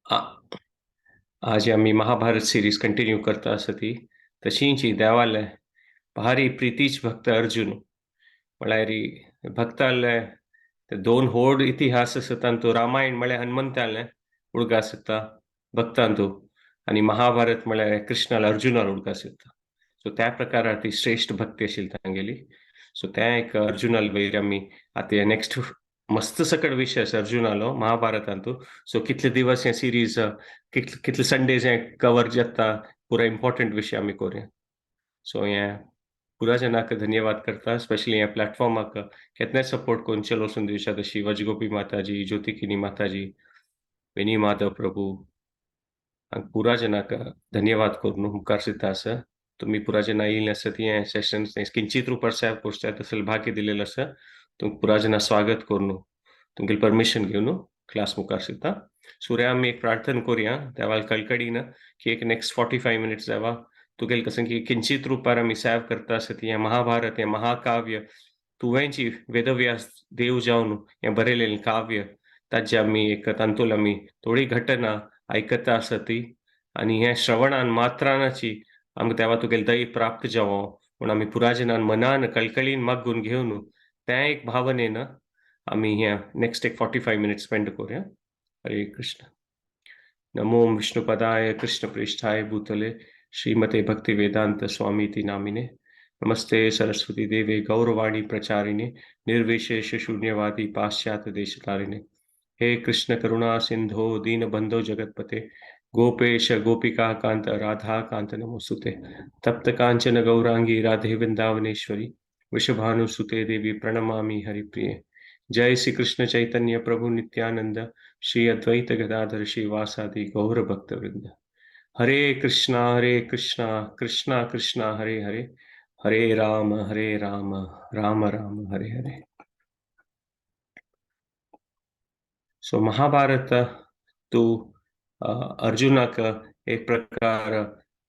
आ- आज आम्ही Mahabharat series continue करता आसती तशींची देवाले भारी प्रितीच भक्त अर्जुन म्हळ्यार भक्ताले ते दोन होड इतिहास आसा तांतू रामायण म्हळ्यार हनुमंताले उडगा आसता भक्तांतू आणि महाभारत म्हळ्यार कृष्णाला अर्जुनाला उडगा आसता. सो त्या प्रकारार ती श्रेष्ठ भक्ती आशिल्ली तांगेली. सो त्या एक अर्जुनाल वयर आमी आतां नेक्स्ट मस्त सकट विषय आसा अर्जुनालो महाभारतांतू. सो कितले दिवस हे सिरीज कितले संडेज हे कवर जाता पुरा इम्पॉर्टंट विषय आमी कोरया. सो हे पुरा जनाक धन्यवाद करता, स्पेशली ह्या प्लॅटफॉर्माक केन्नाय सपोर्ट कोन्न चलोवसून दिवशा तशी वजगोपी माताजी, ज्योतिकिनी माताजी, वेनी माधव प्रभू हांकां पुरा जनाक धन्यवाद कोरून मुखार सिद्धा आसा. तुमी पुरा जना येयल्ले आसा ती हे सेशन किंचित रूपार सेव कोरच्या तसले भाग्य दिलेलो आसा. तुमकां पुरा जना स्वागत कोरून तुमगेली परमिशन घेवन क्लास मुखार सिद्धा. सूर्या आमी एक प्रार्थना कोरया देवाल कळकळीन की एक नेक्स्ट 45 मिनिट्स जावा तुगेल कसन की किंचित रूपार आमी सेव करता आसा ती हें महाभारत हें महाकाव्य तुवेंची वेदव्यास देव जावन हें बरयलेलें काव्य ताचे आमी एक तांतूल आमी थोडी घटना आयकता आसा ती आनी हें श्रवणान मात्रानाची आमकां देवा तुगेली दय प्राप्त जावो म्हूण आमी पुराय जनान मनान कळकळीन मागून घेवन त्या एक भावनेन आमी हें नेक्स्ट एक 45 मिनिट्स स्पेंड कोरया. हरे कृष्ण. नमो विष्णुपदाय कृष्णप्रेष्ठाय भूतले श्रीमते भक्तिवेदांत स्वामीति नामिने नमस्ते सरस्वती देवे गौरवाणी प्रचारिणे निर्विशेष शून्यवादी पाश्चात्य देशतारिणे हे कृष्ण करुणा सिंधो दीनबंधो जगतपते गोपेश गोपिका कांत राधा कांत नमोस्तुते तप्त कांचन गौरांगी राधे वृंदावनेश्वरी वृषभानुसुते देवी प्रणमामि हरिप्रिये. जय श्री कृष्ण चैतन्य प्रभु नित्यानंद श्री अद्वैत गदाधर श्रीवासादि गौर भक्त वृंद. हरे कृष्णा कृष्णा कृष्णा हरे हरे हरे राम राम राम हरे हरे. सो महाभारत तू अर्जुनाक एक प्रकार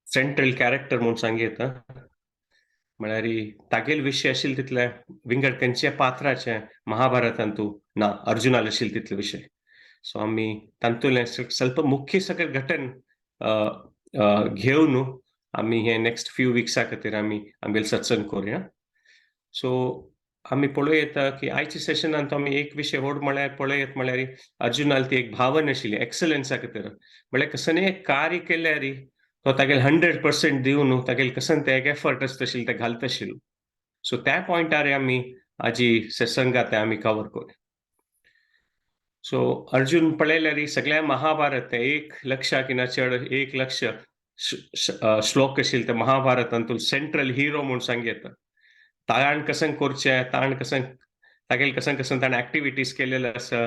सेंट्रल कॅरेक्टर म्हणून सांगीत म्हळ्यार तागेल विशय आशिल्ले तितले विंगड खंयच्या पात्राचे महाभारतांत तूं ना अर्जुनाल आशिल्ले तितले विशय. सो आमी तांतूतलें ಸ್ವಲ್ಪ मुख्य सकट घटन घेवन आमी हे नेक्स्ट फ्यू विक्सा खातीर आमी आमगेले सत्संग कोरया. सो आमी पळयत की आयच्या सेशनांत आमी एक विशय व्हड म्हळ्यार पळयत म्हळ्यार अर्जुनाल ती एक भावना आशिल्ली एक्सलन्सा खातीर म्हळ्यार कसनय एक कार्य केल्यार तो तागेले 100% दिवन तागेले कसन ते एक एफर्ट आसता आशिल्लो ते घालता आशिल्लो. सो त्या पॉयंटार आमी आजी सत्संगात आमी कवर कोरया. सो अर्जुन पळयल्यार सगळ्या महाभारत ते 1,00,000 चड 1,00,000 श्लोक आशिल्ले ते महाभारतांतून सेंट्रल हिरो म्हूण सांगयत. ताण कसन करचें ताण कसन तागेले कसन कसन ताणें एक्टिविटीज केलेल्यो आसा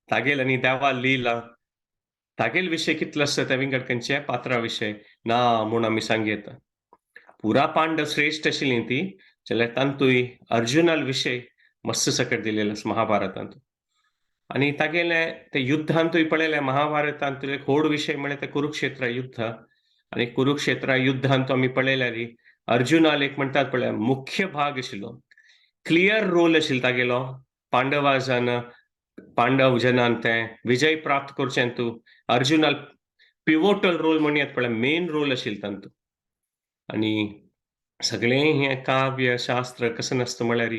तागेल आनी देवा लिला तागेल विशय कितलो आसता त्या विंगड खंयच्या पात्रा विशय ना म्हूण आमी सांगयत. पुरा पांडव श्रेश्ठ आशिल्लीं ती जाल्यार तांतूय अर्जुनाल विशय मस्त सकट दिलेलो आसा महाभारतांत. आनी तागेले ते युद्धांतूय पळयलें महाभारतांत एक व्हड विशय म्हळ्यार ते कुरुक्षेत्र युद्ध आनी कुरुक्षेत्र युद्धांत आमी पळयल्यार अर्जुनाल एक म्हणटात पळय मुख्य भाग आशिल्लो क्लियर रोल आशिल्लो तागेलो पांडव जनान ते विजय प्राप्त करचें तूं अर्जुनाल पिवोटल रोल म्हणयात पळय मेन रोल आशिल्लो तांतूं. आनी सगळें हें काव्य शास्त्र कसन आसता म्हळ्यार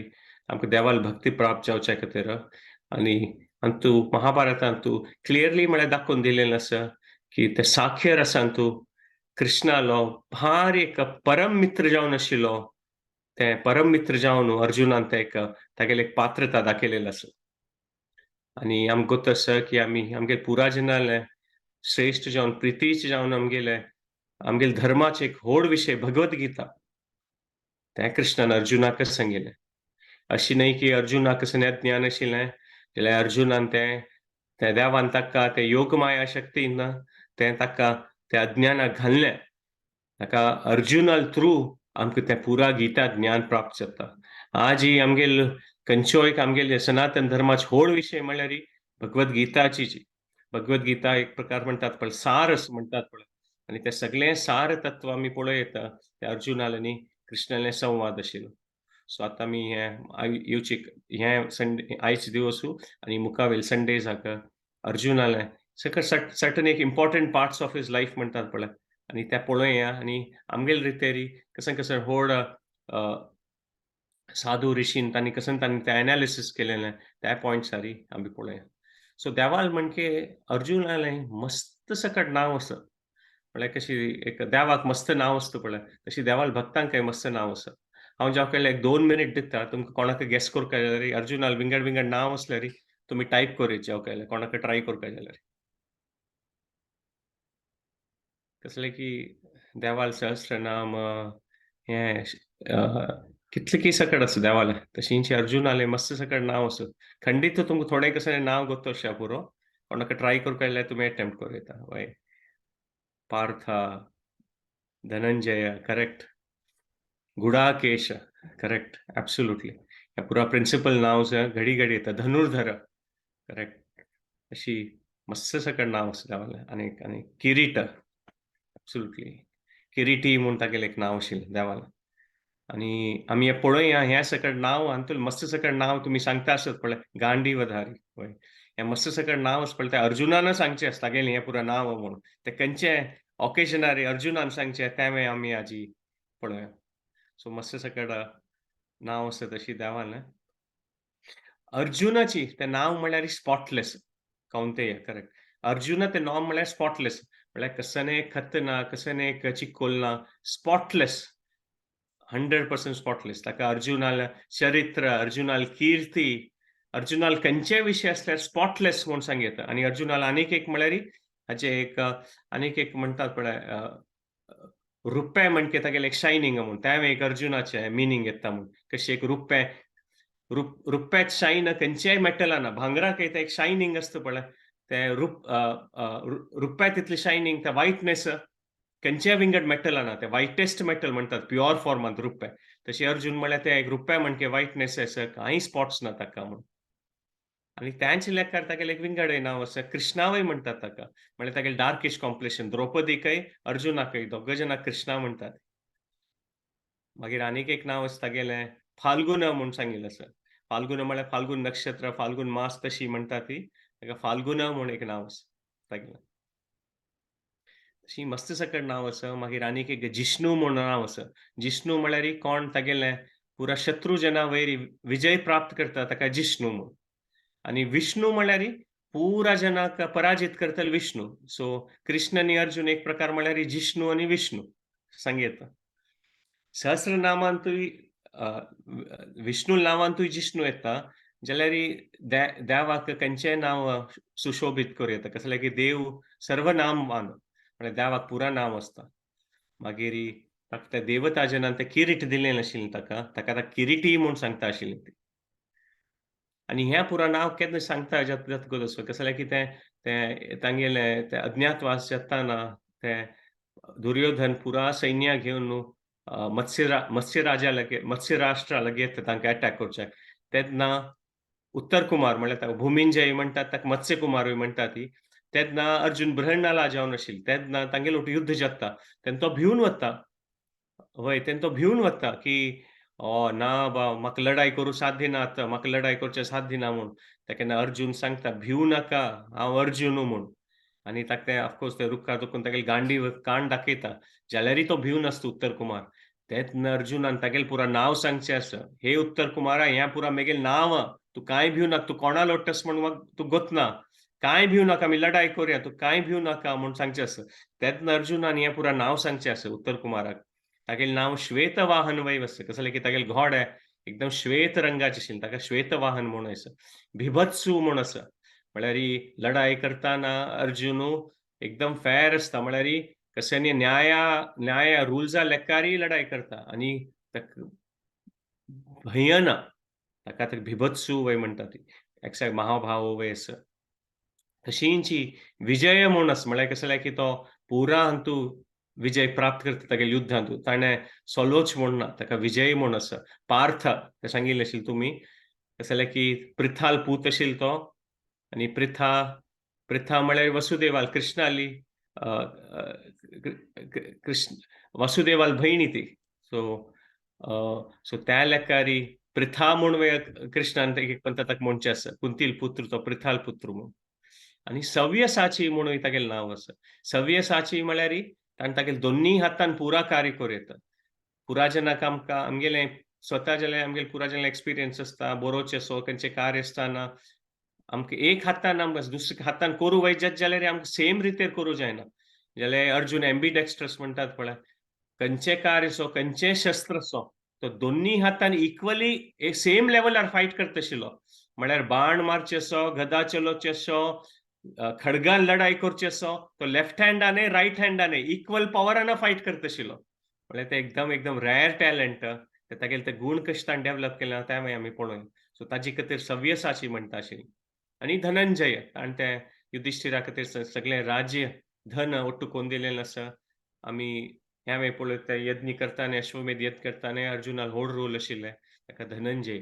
आमकां देवाल भक्ती प्राप्त जावचे खातीर आनी तूं महाभारतांत तूं क्लियरली म्हळ्यार दाखोवन दिलेलें आसा की ते साखर आसा तूं कृष्णालो भारी एक परम मित्र जावन आशिल्लो ते परम मित्र जावन अर्जुनान तागेले एक पात्रता दाखयलेली आसा. आनी आमकां गोत आसा की आमी आमगे पुरा जनाले श्रेश्ठ जावन प्रितीच जावन आमगेले धर्माचे एक व्हड विशय भगवद्गीता ते कृष्णान अर्जुनाक सांगिल्लें. अशें न्हय की अर्जुनाक कसलें ज्ञान आशिल्लें जाल्यार अर्जुनान ते देवान ताका ते योगमाया शक्तीन तें ताका त्या अज्ञानाक घाललें. ताका अर्जुनाल थ्रू आमकां तें पुरा गीता ज्ञान प्राप्त जाता. आज ही आमगेल खंयच्योय आमगेले सनातन धर्माचो व्हड विशय म्हळ्यार भगवद्गीताची भगवद्गीता एक प्रकार म्हणटात पळय सारस म्हणटात पळय आनी ते सगळें सार तत्व आमी पळयता ते अर्जुनाल आनी कृष्णाले संवाद आशिल्लो. सो आतां आमी येवचे हे संडे आयचे दिवसू आनी मुखावेल संडेजाक अर्जुनाले सर्टन एक important parts of his life म्हणटात पळय, आनी ते पळोवया आनी आमगेले रितेरी कशें कशें व्हड साधू ऋषीन तांणी ते एनालिसिस केलेलें त्या पॉयंट्सारी आमी पळोवया. सो देवाल म्हणजे अर्जुनालें मस्त सकट नांव आसा. म्हळ्यार कशी एक देवाक मस्त नांव आसता पळय, तशी देवाल भक्तांकय मस्त नांव आसा. हांव जेवकेले एक 2 मिनीट दिता तुमकां कोणाक गेस कोरपा जाल्यार अर्जुनाल विंगड विंगड नांव आसल्यार तुमी टायप करीत जेवकेले कोणाक ट्राय कोरपा जाल्यार. कसलें की देवाल सहस्रनाम हें कितले सकट आसा देवालें. तशींच अर्जुनालें मस्त सकट नांव आसा. खंडीत तुमकां थोडें कशें नांव गोत्तोशा पुरो. कोणाक ट्राय कोरपा जाल्यार तुमी अटेम्प्ट कोरयता. वय Partha, Dhananjay correct. Gudakesh correct absolutely. हे पुरा प्रिंसिपल नांव घडी-घडी येता. धनुर्धर करेक्ट. अशी मस्त सकट नांव आसा देवालें. आनी किरीट एब्सोल्युटली. किरीटी म्हूण तागेलें एक नांव आशिल्लें देवालें. आनी आमी हें पळोवया हें सकट नांव हातूंत मस्त सकट नांव तुमी सांगता आसत पळय गांडीवधारी पळय. हें मस्त सकट नांव आसा पळय तें अर्जुनान सांगचें आसता तागेलें हें पुरो नांव म्हूण. तें खंयचे ऑकेजनार अर्जुनान सांगचें तें आमी आजी पळोवया. सो मस्त सकट नांव आसा तशी देवालें. अर्जुनाची तें नांव म्हळ्यार स्पॉटलेस. कौंतेय करेक्ट. अर्जुन तें नांव म्हळ्यार स्पॉटलेस. म्हळ्यार कसलें खत ना, कसलें चिकोल ना, स्पॉटलेस. 100% स्पॉटलेस. ताका अर्जुनाल चरित्र, अर्जुनाल कीर्ती, अर्जुनाल खंयचेय विशय आसल्यार स्पॉटलेस म्हूण सांगयता. आनी अर्जुनाल आनीक एक म्हळ्यार हाचें एक आनीक एक म्हणटात पळय रुप्पें म्हणजे तागेलें एक शायनिंग म्हूण. तें एक अर्जुनाचें मिनींग येता म्हूण. कशें एक रुप्प्यात शाइन खंयच्याय मेटलान भांगराक एक शायनिंग आसता पळय. तें रुप्प्यात तितलें शायनिंग तें व्हायटनेस खंयच्याय विंगड मेटलाना. तें व्हायटेस्ट मेटल म्हणटात प्युअर फॉर्मांत रुप्पें. तशें अर्जुन म्हळ्यार तें एक रुप्पें म्हणजे व्हायटनेस आसा कांय स्पॉट्स ना ताका म्हूण. आनी त्याच लेकार तागेलें एक विंगड नांव आसा कृष्णावय म्हणटात ताका. म्हळ्यार तागेलें डार्किश कॉम्प्लेक्शन. द्रौपदीकय अर्जुनाकय दोगूय जाणांक कृष्णा म्हणटात. मागीर आनीक एक नांव आसा तागेलें फाल्गुन म्हूण सांगिल्लें आसा. फाल्गुन म्हळ्यार फाल्गुन नक्षत्र, फाल्गुन मास तशी म्हणटा ती. ताका फाल्गुन म्हूण एक नांव आसा तागेलें. अशी मस्त सकट नांव आसा. मागीर आनीक एक जिष्णू म्हूण नांव आसा. जिष्णू म्हळ्यार कोण तागेलें पुरा शत्रू जना वयर विजय प्राप्त करता ताका जिष्णू म्हूण. आनी विष्णू म्हळ्यार पुरा जनाक पराजीत करतलो विष्णू. सो कृष्ण आनी अर्जुन एक प्रकार म्हळ्यार जिष्णू आनी विष्णू सांगयता. सहस्रनामांतूय विष्णू नांवांतूय जिष्णू येता जाल्यार देवाक खंयचेंय नांव सुशोभीत करूं येता. कसलें की देव सर्वनामवान म्हळ्यार देवाक पुरा नांव आसता. मागीर ताका त्या देवता जनान तें किरीट दिलें आशिल्लें ताका. ताका किरीटी म्हूण सांगता आशिल्लीं ती. आनी हें पुरा नांव केन्ना सांगता जातकच कसलें जाल्यार की तें तांगेलें तें अज्ञातवास जाताना तें दुर्योधन पुरा सैन्य घेवन मत्स्य राष्ट्रा लेगीत तांकां अटॅक करचें. तेन्ना उत्तर कुमार म्हळ्यार ताका भुमिंजय म्हणटात ताका मत्स्य कुमारूय म्हणटा ती. तेन्ना अर्जुन ब्रहणाला जावन आशिल्लो. तेन्ना तांगेलो युध्द जाता. तेन्ना तो भिवन वता. वय तेन्ना तो भिवन वता की ना म्हाका लढाई करूं साध्य ना आतां. म्हाका लढाई करचें साध्य ना म्हूण. तेन्ना अर्जुन सांगता भिवू नाका हांव अर्जुन म्हूण. आनी ताका तें ऑफकोर्स तें रुखार दुखून तागेलें गांडीव कान दाखयता. जाल्यारय तो भिवनासता उत्तर कुमार. तेन्ना अर्जुनान तागेलें पुरा नांव सांगचें आसा. हे उत्तर कुमारा हें पुरा म्हगेलें नांव. तूं कांय भिवू नाका. तूं कोणा लडटस म्हूण तूं गोतना. कांय भिवू नाका आमी लढाई करुया. तूं कांय भिवू नाका म्हूण सांगचें आसा. तेन्ना अर्जुनान हें पुरा नांव सांगचें आसा उत्तर कुमाराक. तागेलें नांव श्वेतवाहन वय आसा. कसलें की तागेलें घोडे एकदम श्वेत रंगाचें आशिल्लें. ताका श्वेतवाहन म्हूण आसा. बिभत्सू म्हूण आसा. म्हळ्यार लढाई करताना अर्जुनू एकदम फेर आसता. म्हळ्यार कशांनी न्याय रुल्सा लेकारूय लढाई करता. आनी भंय ना. ताका बिभत्सू वय म्हणटा ती. एकसाक महाभाव वय आसा. तशींच विजय म्हूण आसा. म्हळ्यार कशें जाल्यार की तो पुरा हातू विजय प्राप्त करता तागेल्या युद्धांत. ताणें सोलोच म्हूण ना. ताका विजय म्हूण आसा. पार्थ तें सांगिल्लें आशिल्लें तुमी. कशें जाल्यार की पृथाल पूत आशिल्लो तो. आनी पृथा म्हळ्यार वसुदेवाल कृष्णाली कृष्ण वसुदेवाल भयणी ती. सो त्या लेकारी पृथा म्हूण कृष्णान ताका म्हणचें आसा. कुंतील पुत्र तो पृथाल पुत्र म्हूण. आणि सव्यसाची म्हणून तागेलें नांव आसा. सव्यसाची म्हळ्यार ताणें तागेले दोन्ही हातान पुरा कार्य करूं येता. पुराजनाक आमकां आमगेलें स्वता जाल्यार आमगेले पुराजन एक्सपिरियन्स आसता, बरोवचें सो खंयचें कार्य आसतना आमकां एक हातान आमकां दुसऱ्या हातान करूं वयत जाल्यार आमकां सेम रितीन करूं जायना. जाल्यार अर्जून एम्बिडेक्स्ट्रस म्हणटात पळय, खंयचें कार्य असो, खंयचेंय शस्त्र असो, तो दोन्ही हातान इक्वली एक सेम लेवलार फायट करता आशिल्लो. म्हळ्यार बाण मारचे असो, गदा चलोवचे असो, खडगान लढाई करची असो, तो लेफ्ट हँडाने, रायट हँडाने इक्वल पॉवरान फायट करता आशिल्लो. म्हळ्यार ते एकदम रेअर टॅलंट. तागेले ते गूण कशे ताणें डेव्हलप केला तें मागीर आमी पळोवन. सो ताचे खातीर सव्यसाची म्हणटा आशिल्ली. आणि धनंजय ताणें ते युधिष्ठिरा खातीर सगळें राज्य, धन ओट्टू कोन्न दिलेलें आसा. आमी ह्या वेळी पळयत ते यज्ञ करताना, अश्वमेध यज्ञ करताना अर्जुनाक व्हड रोल आशिल्ले. ताका धनंजय.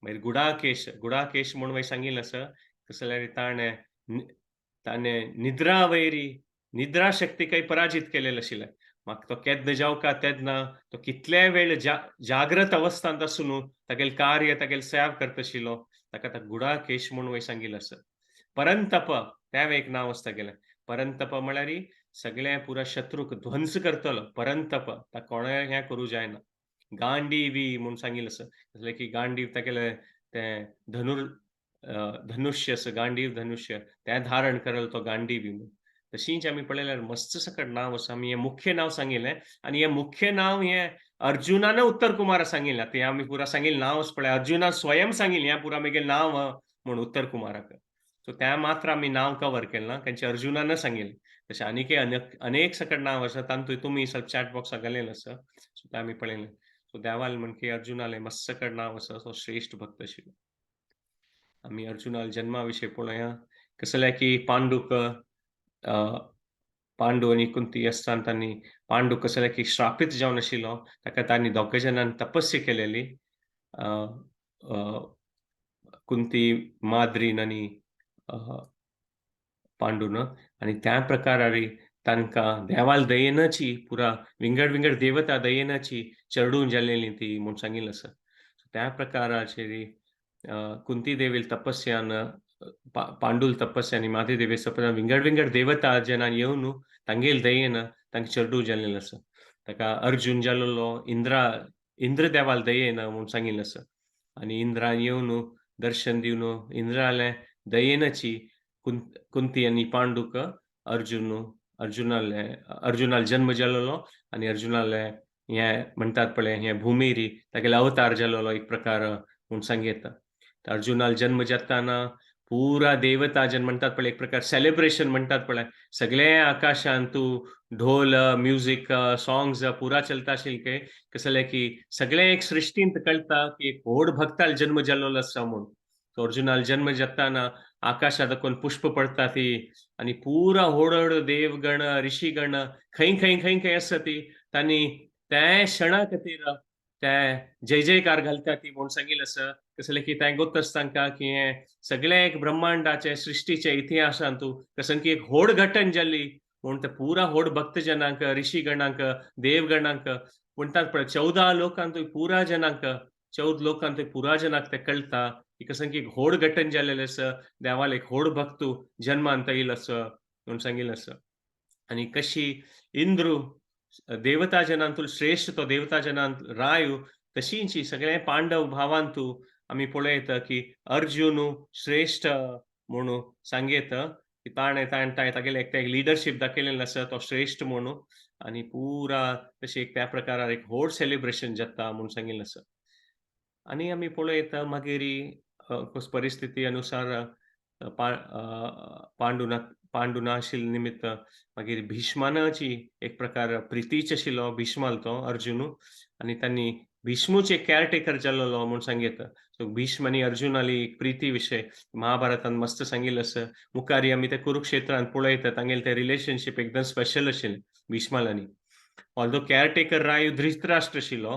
मागीर गुडाकेश म्हणून मागीर सांगिल्लें आसा. कसो जाल्यार ताणें निद्रा वैरी, निद्रा शक्तीकय पराजीत केलेलें आशिल्लें. म्हाका तो केन्ना जेवता तेन्ना तो कितले वेळ जागृत अवस्थांत आसून तागेलें कार्य, तागेली सेवा करता आशिल्लो. ताका गुडाकेश म्हणून वयर सांगिल्लें आसा. परंतप त्या एक नांव आसा तागेलें. परंतप म्हळ्यार सगळे पुरा शत्रूक ध्वंस करतलो. परंतप ताका कोणें हें करूं जायना. गांडीवी म्हणून सांगिल्लें आसा. जशें की गांडीव तागेलें तें धनुश्य आसा, गांडीव धनुश्य तें धारण करलो तो गांडीवी म्हणून. तशींच आमी पळयल्यार मस्त सकट नांव आसा. आमी हें मुख्य नांव सांगिल्लें आनी हें मुख्य नांव हें अर्जुनान उत्तर कुमाराक सांगिल्लें. तें आमी पुरा सांगिल्लें नांव आसा पळय, अर्जुनान स्वयं सांगिल्लें हें पुरा म्हगेलें नांव म्हणून उत्तर कुमाराक. सो त्या मात्र आमी नांव कव्हर केलें ना, तांचे अर्जुनान सांगिल्लें. तशें आनीकय अनेक सकट नांव आसा. तातूंत तुमी चॅट बॉक्साक घालिल्लें आसा. सो तें आमी पळयलें. सो देवाल म्हणकी अर्जुनालें मस्त सकट नांव आसा. तो श्रेश्ठ भक्त आशिल्लो. आमी अर्जुनाल जन्मा विशीं पळोवया. कसो जाल्यार की पांडू आनी कुंती आसतना तांणी पांडू कसो जाल्यार की श्रापीत जावन आशिल्लो. ताका तांणी दोग जाणांनी तपस्या केलेली. अ, अ, कुंती, माद्रीन आनी अ, पांडून आनी त्या प्रकारारी तांकां देवाल दयेनाची पुरा विंगड देवता दयेनाची चेडूं जाल्लेलीं ती म्हूण सांगिल्लें आसा. त्या प्रकाराचेर कुंती देवील तपस्यान पांडूल तपस्या आनी माद्री देवी तपस्यान विंगड देवता जेन्ना येवन तांगेल दयेन तांकां चेडूं जाल्लेलें आसा. ताका अर्जून जाल्लो इंद्र देवाल दयेन म्हूण सांगिल्लें आसा. आनी इंद्रान येवन दर्शन दिवन इंद्राले दयेनाची कुंती आनी पांडूक अर्जुनाल जल्म जाल्लो आनी अर्जुनाले हें म्हणटात पळय हें भुमीर तागेलो अवतार जाल्लो एक प्रकार म्हूण सांगेता. अर्जुनाल जल्म जातना पुरा देवता जेन्ना म्हणटात पळय एक प्रकार सेलिब्रेशन म्हणटात पळय, सगळे आकाशांत ढोल, म्युझिक, सॉंग्स पुरा चलता आशिल्ले कसो जाल्यार की सगळे एक सृश्टींत कळटा की एक व्हड भक्ताल जल्म जाल्लो आसा म्हूण. अर्जुनाल जन्म जातना आकाशांत पुष्प पडटा ती आनी पुरा व्हड देवगण, ऋषीगण खंय आसा ती तांणी त्या क्षणा खातीर ते जयकार घालता ती म्हूण सांगिल्लें आसा. कसो जाल्यार की तें गोत्तस तांकां की हें सगळे एक ब्रह्मांडाचे सृश्टीचे इतिहासांत कसं की एक व्हड घटना जाल्ली म्हूण ते पुरा व्हड भक्तजनांक, ऋषीगणांक, देवगणांक म्हणटात पळय 14 लोकांत पुरा जनांक 14 लोकांत पुरा जनांक तें कळटा की कसं की एक व्हड घटना जाल्लेलें आसा. देवाल एक व्हड भक्त जन्मांत येयलो आसा म्हूण सांगिल्लें आसा. आनी कशी इंद्र देवता जनांतूल श्रेश्ठ तो देवता जनांत राय तशींच सगळे पांडव भावांत आमी पळयता की अर्जुन श्रेश्ठ म्हणून सांगेता की ताणें तागेलें एक लिडरशीप दाखयलेलें आसा तो श्रेश्ठ म्हणून आनी पुरा तशें त्या प्रकारान एक व्हड सेलिब्रेशन जाता म्हूण सांगिल्लें आसा. आनी आमी पळयता मागीर परिस्थिती अनुसार पांडू नाशिल्ले निमित्त मागीर भीष्मानाची एक प्रकार प्रितीच आशिल्लो भीष्माल तो अर्जुन आनी तांणी भीष्मूच एक केअरटेकर जाल्लो म्हूण सांगेता. सो भीष्म आनी अर्जुनाली एक प्रिती विशय महाभारतांत मस्त सांगिल्लें आसा. मुखारी आमी ते कुरुक्षेत्रांत पळयता तांगेलें तें रिलेशनशीप एकदम स्पेशल आशिल्लें भीष्माल आनी. ऑल्दो केअरटेकर राय धृतराष्ट्र आशिल्लो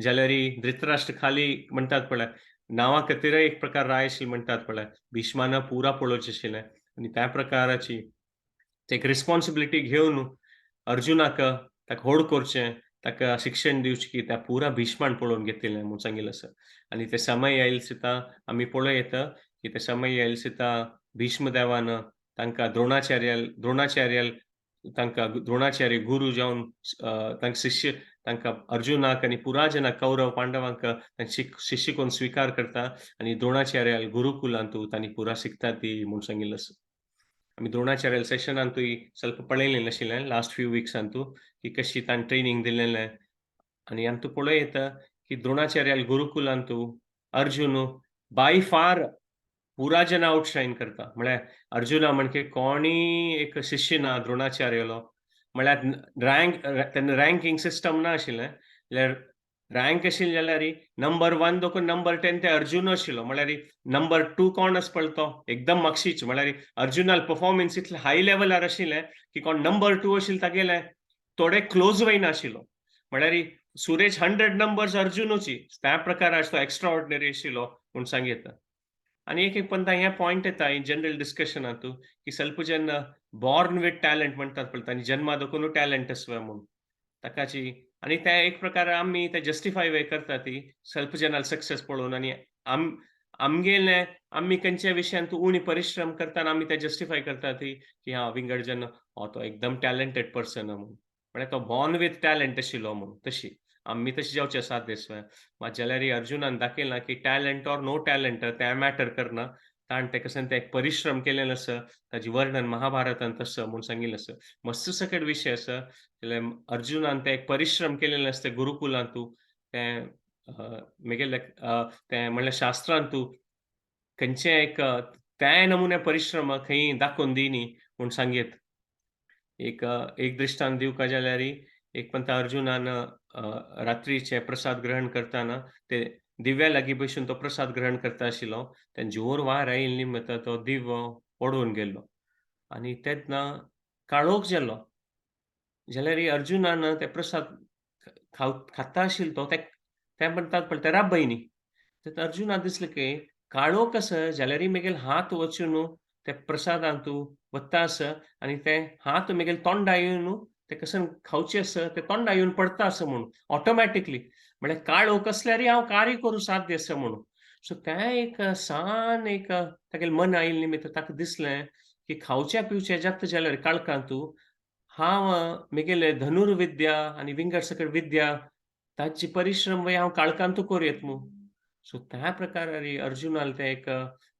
जाल्यार धृतराष्ट्र खाली म्हणटात पळय नांवा खातीरय एक प्रकार राय आशिल्लो म्हणटात पळय भीष्मान पुरा पळोवचें आशिल्लें आनी त्या प्रकाराची एक रिस्पॉन्सिबिलिटी घेवन अर्जुनाक ताका व्हड करचें ताका शिक्षण दिवचें की त्या पुरा भीष्मान पळोवन घेतिल्लें म्हूण सांगिल्लें आसा. आनी ते समय येयले सुद्दां आमी पळयता की ते समय येयले सुद्दां भीष्म देवान तांकां द्रोणाचार्याल तांकां द्रोणाचार्य गुरू जावन तांकां शिष्य तांकां अर्जुनाक आनी पुराय जना कौरव पांडवांक शिष्य कोन्न स्वीकार करता आनी द्रोणाचार्याल गुरुकुलांतू तांणी पुरा शिकता ती म्हूण सांगिल्लें आसा. आमी द्रोणाचार्याल सेशनांतूय ಸ್ವಲ್ಪ पळयलें आशिल्लें लास्ट फ्यू विक्सांतू की कशी तांणी ट्रेनिंग दिलेलें आनी आमकां पळोवं येता की द्रोणाचार्याल गुरुकुलांतू अर्जुन बाय फार पुरा जना आउटशाइन करता. म्हळ्यार अर्जुना म्हणके कोणीय एक शिष्य ना द्रोणाचार्यालो. म्हळ्यार तेन्ना रँकिंग सिस्टम ना आशिल्लें. जाल्यार रँक आशिल्ली जाल्यार नंबर 1 दोकून नंबर 10 ते अर्जुन आशिल्लो. म्हळ्यार नंबर 2 कोण आसपळ्ळो तो एकदम म्हापशीच. म्हळ्यार अर्जुनाल परफॉर्मन्स इतलें हाय लेवलार आशिल्लें की कोण नंबर 2 आशिल्लो तागेले थोडे क्लोज वयनाशिल्लो. म्हळ्यार सुरेश 100 नंबर्स अर्जुनूची. त्या प्रकारान तो एक्स्ट्रा ऑर्डिनरी आशिल्लो म्हूण सांगूं येता. आणि एक पंता हें पॉयंट येता इन जनरल डिस्कशनांतू की ಸ್ವಲ್ಪ जेन्ना बॉर्न विथ टॅलंट म्हणटात पळय तांणी जन्मा दाखोवनूच टॅलंट आसवा म्हूण. ताकाची आनी ते एक प्रकार आमी ते जस्टिफाय करता ती ಸ್ವಲ್ಪ जनाल सक्सेस पळोवन आनी आमगेले आमी खंयच्या विशयांत उणी परिश्रम करता आनी आमी ते जस्टिफाय करता ती की हां विंगड जेन्ना तो एकदम टॅलंटेड पर्सन म्हूण. म्हळ्यार तो बॉर्न विथ टॅलंट आशिल्लो म्हूण तशी. आमी तशें जावचें साद दिसता. मात जाल्यार अर्जुनान दाखयलां की टॅलंट ऑर नो टॅलंट तें मॅटर करना. ताण तेका सावन ते परिश्रम केलेलो आसा. ताचें वर्णन महाभारतांत आसा म्हूण सांगिल्लें आसा. मस्त सकेट विशय आसा. जाल्यार अर्जुनान ते एक परिश्रम केलेले आसता गुरुकुलांतू. तें म्हगेले तें म्हणल्यार शास्त्रांतू खंयचें त्या नमुन्या परिश्रम खंय दाखोवन दिनी म्हूण सांगूं येता. एक दृश्टांत दिवका जाल्यार एक पंता अर्जुनान रात्रीचे प्रसाद ग्रहण करताना ते दिव्या लागीं बसून तो प्रसाद ग्रहण करता आशिल्लो. तेन्ना जोर वार आयिल्ली निमित्त तो दिवो पडून गेल्लो आनी तेन्ना काळोख जाल्लो. जाल्यार अर्जुनान ते प्रसाद खाता आशिल्लो तो ते म्हणटात पळय ते राबयनी. तेन्ना अर्जुनाक दिसलें की काळोख आसा जाल्यार म्हगेले हात वचून ते प्रसादांतू वता आसा आनी ते हात म्हगेले तोंडा येवन ते कसन खावचे आसा ते तोंडा येवन पडटा आसा म्हणून ऑटोमॅटिकली. म्हळ्यार काळोख असल्यार हांव कार्य करूं साध्य आसा म्हणून. सो तें एक सान तागेलें मन आयिल्ले निमित्त ताका दिसलें की खावचें पिवचें जाता जाल्यार काळखांतू हांव म्हगेले धनुर्विद्या आनी विंगड सकट विद्या ताची परिश्रम हांव काळखांतू करूं म्हूण. सो त्या प्रकारार अर्जुनाल ते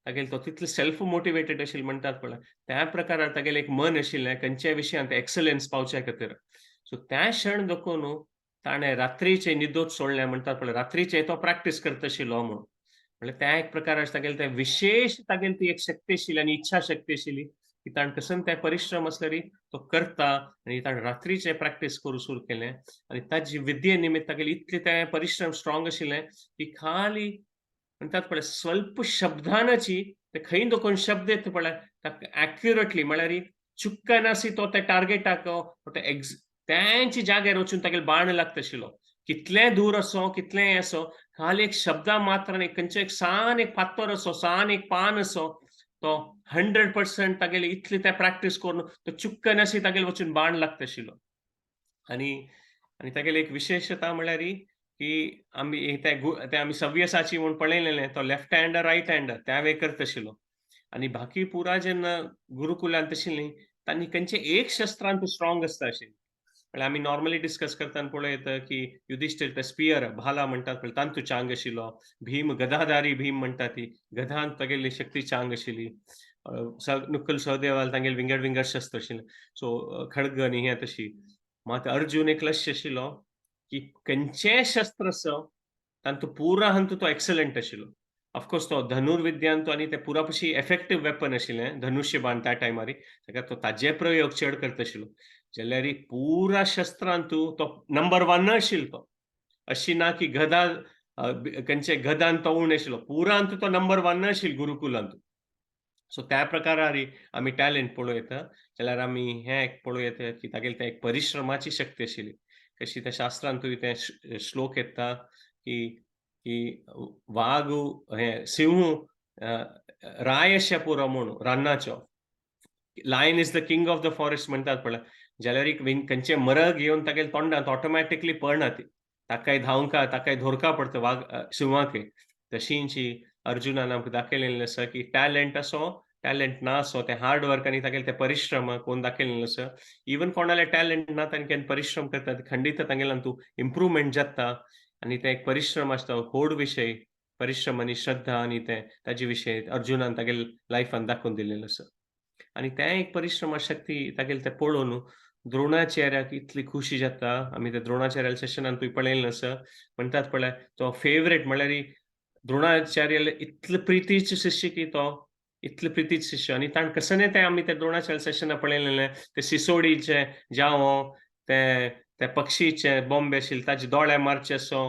तागेलो तो तितलो सेल्फ मोटिवेटेड आशिल्लो म्हणटात पळय. त्या प्रकारार तागेलें एक मन आशिल्लें खंयच्याय विशयांत एक्सलन्स पावचे खातीर. सो त्या क्षण देखून ताणें रात्रीचे न्हिदोच सोडलें म्हणटात पळय. रात्रीचे तो प्रॅक्टीस करता आशिल्लो म्हूण. म्हळ्यार त्या एक प्रकारार तागेलें तें विशेष तागेली ती एक शक्ती आशिल्ली आनी इच्छा शक्ती आशिल्ली की ताणें कसन ते परिश्रम आसल्यार तो करता आनी ताणें रात्रीचे प्रॅक्टीस करूं सुरू केलें आनी ताची विद्ये निमित्त तागेलें इतलें तें परिश्रम स्ट्राँग आशिल्लें की खाली म्हणटात पळय स्वल्प शब्दानची ते खंय दोकून शब्द येता पळय ताका एक्युरेटली म्हळ्यार चुक्कनासी तो त्या टार्गेटाक तेंच्या जाग्यार वचून तागेलो बाण लागता आशिल्लो. कितलें दूर असो, कितलेंय असो, खाली एक शब्दा मात्रान खंयचो एक सान एक फातर असो, सान एक पान असो, तो 100% तागेली इतली ते प्रॅक्टीस करून तो चुक्कनासी तागेलो वचून बाण लागता आशिल्लो. आनी आनी तागेली एक विशेशता म्हळ्यार की ते आमी सव्यसाची म्हूण पळयलेलें तो लेफ्ट हँड रायट हँड त्या वे करता आशिल्लो. आनी बाकी पुराय जेन्ना गुरुकुलांत आशिल्लीं तांणी खंयचें एक शस्त्रांत स्ट्राँग आसता आशिल्लें. म्हळ्यार आमी नॉर्मली डिस्कस करतना पळोवं येता की युधिष्टीर ते स्पियर भाला म्हणटात पळय तांतू चांग आशिल्लो. भीम गदाधारी भीम म्हणटा ती गदान तागेली शक्ती चांग आशिल्ली. नकुल सहदेवाल तांगेले विंगड विंगड शस्त्र आशिल्ले. सो खड्ग आनी हें तशी. मात अर्जुन एक लक्ष्य आशिल्लो की खंयचेंय शस्त्र आसो तांतू पुरा हांतू तो एक्सलंट आशिल्लो. ऑफकोर्स तो धनुर्विद्यांतू आनी ते पुरापशी इफेक्टिव्ह वेपन आशिल्लें धनुश्य बाण त्या टायमार. ताका तो ताजे प्रयोग चड करता आशिल्लो. जाल्यार पुरा शस्त्रांतू तो नंबर 1 आशिल्लो तो. अशी ना की खंयचे गदान तो उणे आशिल्लो. पुरांतू तो नंबर 1 आशिल्लो गुरुकुलांत. सो त्या प्रकारार आमी टॅलंट पळोवं येता जाल्यार आमी हें एक पळोवं येता की तागेली ते एक परिश्रमाची शक्ती आशिल्ली. कशी त्या शास्त्रांतूय ते श्लोक येता की की वाग हें सिंह राय आसा पुरो म्हूण रानाचो. Lion is the king of the forest म्हणटात पळय. जाल्यार खंयचें मरग येवन तागेल्या तोंडांत ऑटोमॅटिकली पडना ती. ताकाय धांवंका, ताकाय धरका पडटा सिंहाक. तशींच अर्जुनान आमकां दाखयलेलें आसा की टॅलंट असो टॅलंट ना सो ते हार्ड वर्क आनी तागेले ते परिश्रम कोण दाखयलें आसा. इवन कोणाले टॅलंट ना तांणी केन्ना परिश्रम करता खंडीत तांगेल्यान तूं इम्प्रूव्हमेंट जाता आनी ते एक परिश्रम आसता खोड विशय परिश्रम आनी श्रद्धा आनी ते ताजे विशय अर्जुनान तागेले लायफान दाखोवन दिलेलो आसा. आनी तें एक परिश्रम शक्ती तागेले ते पळोवन द्रोणाचार्याक इतली खुशी जाता. आमी ते द्रोणाचार्याल सेशनान तुवें पळयलें आसा. म्हणटात पळय तो फेवरेट म्हळ्यार द्रोणाचार्याल इतलो प्रितीचो शिश्य की तो इतलो प्रितीचो शिश्य आनी ताणें कसले ते आमी ते द्रोणाचार्य सेशनां पळयलेलें ते सिसोडीचे जावं ते ते पक्षीचे बॉम्ब आशिल्ले ताजे दोळे मारचे सो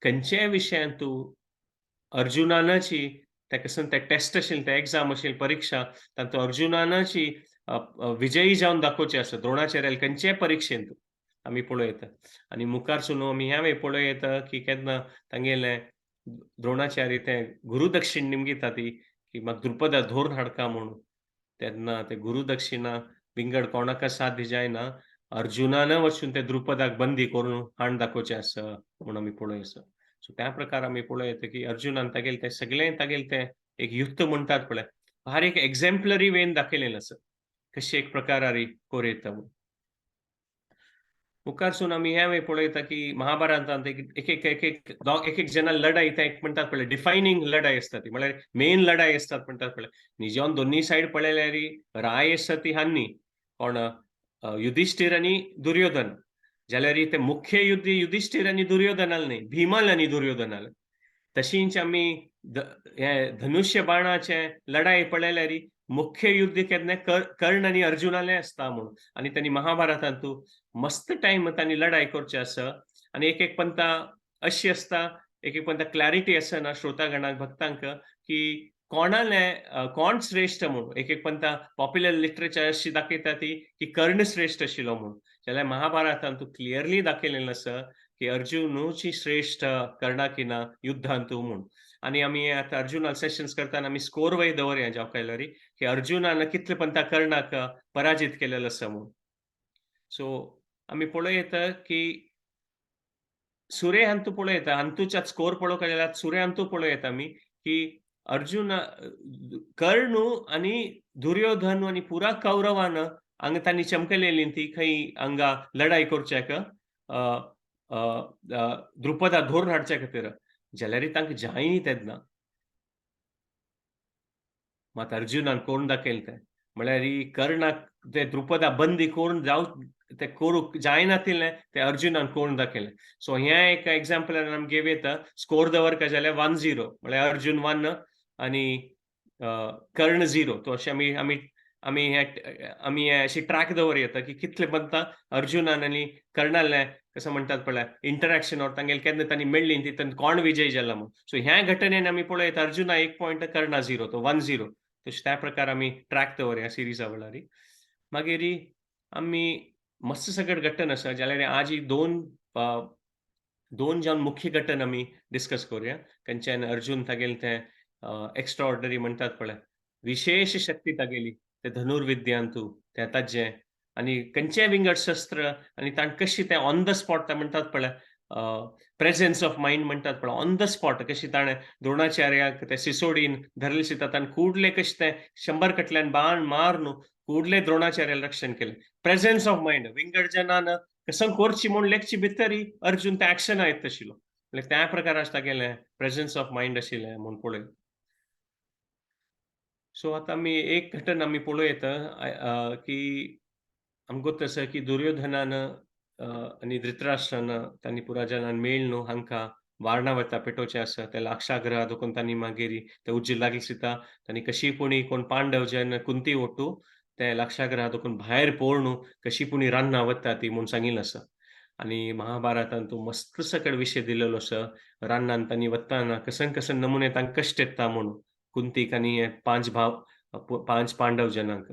खंयच्याय विशयान तूं अर्जुनानाची ते कसन ते टेस्ट आशिल्ले ते एग्जाम आशिल्ली परीक्षा तातूंत अर्जुनानाची विजयी जावन दाखोवचें आसा द्रोणाचार्याल खंयचेय परिक्षेंत आमी पळोवं येता. आनी मुखारसून आमी ह्या वेळी पळोवं येता की केन्ना तांगेले द्रोणाचार्य ते गुरुदक्षिण निमगीता ती की म्हाका द्रुपदा धरून हाडका म्हणून. तेन्ना ते गुरुदक्षिणा विंगड कोणाका साध्य जायना. अर्जुनान वचून ते द्रुपदाक बंदी करून हाडून दाखोवचें आसा म्हूण आमी पळोवं येता. सो त्या प्रकार आमी पळोवं येता की अर्जुनान तागेलें तें सगळें तागेलें तें एक युध्द म्हणटात पळय, भारी एक एक्झेम्पलरी वेन दाखयलेलें आसा. कशें एक प्रकारारी कोर येता म्हणून. मुखारसून आमी ह्या वेळी पळोवं येता की महाभारतांत एक जना लढाई ते एक म्हणटात पळय डिफायनींग लढाई आसता ती म्हळ्यार मेन लढाई आसतात म्हणटात पळय. न्हिजोवन दोनूय सायड पळयल्यार राय आसा ती हान्नी कोण युधिष्ठीर आनी दुर्योधन. जाल्यार ते मुख्य युध्द युधिष्ठीर आनी दुर्योधनाल न्ही, भिमल आनी दुर्योधनाल. तशींच आमी हे धनुश्य बाणाचे लढाई पळयल्यार मुख्य युध्द केन्ना कर्ण आनी अर्जुनाले आसता म्हणून. आनी तांणी महाभारतांत तूं मस्त टायम तांणी लढाई करची आसा आनी एक पंता अशी आसता, एक पंता क्लॅरिटी आसना श्रोतागणाक भक्तांक की कोणाले कोण श्रेश्ठ म्हणून. एक पंता पॉप्युलर लिटरेचर अशी दाखयता ती की कर्ण श्रेश्ठ आशिल्लो म्हणून. जाल्यार महाभारतांत तूं क्लियरली दाखयलेलें आसा की अर्जुनूच श्रेश्ठ कर्णाकिना युध्दांत म्हूण. आनी आमी आतां अर्जुनाल सेशन्स करतना आमी स्कोर वय दवरया जावं की अर्जुनान कितले पंता कर्णाक पराजीत केलेलो आसा म्हणून. सो आमी पळोवं येता की सूर्यहंतू पळोवं येता. हंतूच्या स्कोर पळोवंक गेल्यार सूर्यहंतू पळोवं येता आमी की अर्जुन कर्ण आनी दुर्योधन आनी पुरा कौरवान हांगा तांणी चमकलेलीं ती खंय हांगा लढाई करच्याक द्रुपदा धरून हाडच्या खातीर. जाल्यार तांकां जाय न्ही तेन्ना. मात अर्जुनान करून दाखयलें तें. म्हळ्यार कर्णाक ते द्रुपदा बंदी करून ते करूंक जायनाशिल्लें तें अर्जुनान करून दाखयलें. सो हें एक एग्जांपलान आमी घेवं येता. स्कोर दवरता जाल्यार 1-0 म्हळ्यार अर्जुन 1 आनी कर्ण 0. तो अशें आमी अशी ट्रॅक दवरूं येता की कितले पंता अर्जुनान आनी कर्णाले कसं म्हणटात पळय इंटरॅक्शन ओर तांगेले केन्ना तांणी मेळ्ळीं तितून कोण विजय जाला म्हणून. सो ह्या घटनेन आमी पळोवं येता अर्जुना 1 पॉयंट कर्णा 0 तो 1-0. तशें त्या प्रकार आमी ट्रॅक दवरया सिरीजा वेळार. मागीर आमी मस्त सगळें घटन आसा जाल्यार आज ही दोन जावन मुख्य घटन आमी डिस्कस करूया. खंयच्यान अर्जुन तागेलें तें एक्स्ट्रा ऑर्डिनरी म्हणटात पळय विशेष शक्ती तागेली ते धनुर्विद्यांतू ते ताजें आनी खंयचेय विंगड शस्त्र आनी ताणें कशी ते ऑन द स्पॉट ते म्हणटात पळय प्रेझन्स ऑफ मायंड म्हणटात पळय ऑन द स्पॉट कशी ताणें द्रोणाचार्याक ते सिसोडीन धरलें दिसता ताणें कुडले कशें ते 100 कटल्यान बाण मारून कुडले द्रोणाचार्याक रक्षण केलें. प्रेझन्स ऑफ मायंड विंगड जनान कसं करची म्हूण लेखची भितर अर्जुन ते एक्शना येता आशिल्लो. म्हळ्यार त्या प्रकारान तागेलें प्रेझन्स ऑफ मायंड आशिल्लें म्हूण पळय. सो आतां आमी एक घटन आमी पळोवं येता की आमकां तसं की दुर्योधनान आनी धृतराष्ट्रान तांणी पुराय जनान मेळ न्हू हांकां वारणावता पेटोवचें आसा. ते लाक्षागृहा देखून तांणी मागीर ते उज्ज लागीं दिता. तांणी कशींपुणी कोण पांडव जेन्ना कुंती ओटू ते लाक्षागृहा देखून भायर पळोवन न्हू कशींपुणी रान्नां वता ती म्हूण सांगिल्लें आसा. आनी महाभारतांत तो मस्त सकट विशय दिलेलो आसा. रान्नांत तांणी वताना कसन नमुने तांकां कश्ट येता म्हणून. कुंतीक आनी हे 5 भाव 5 पांडव जनांक.